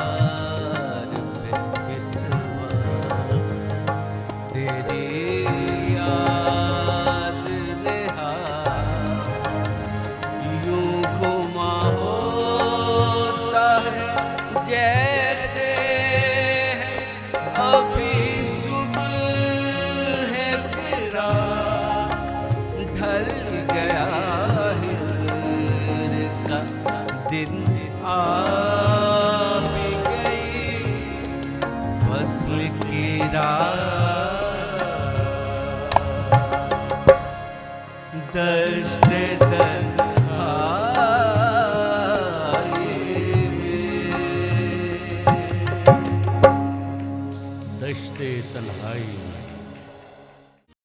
पे इस वक्त तेरी याद ने यूं घुमा होता है जैसे अभी सुबह है फिराक ढल गया है का दिन आ भी गई वस्ल की रात दश्त तन्हाई में दश्ते तन्हाई में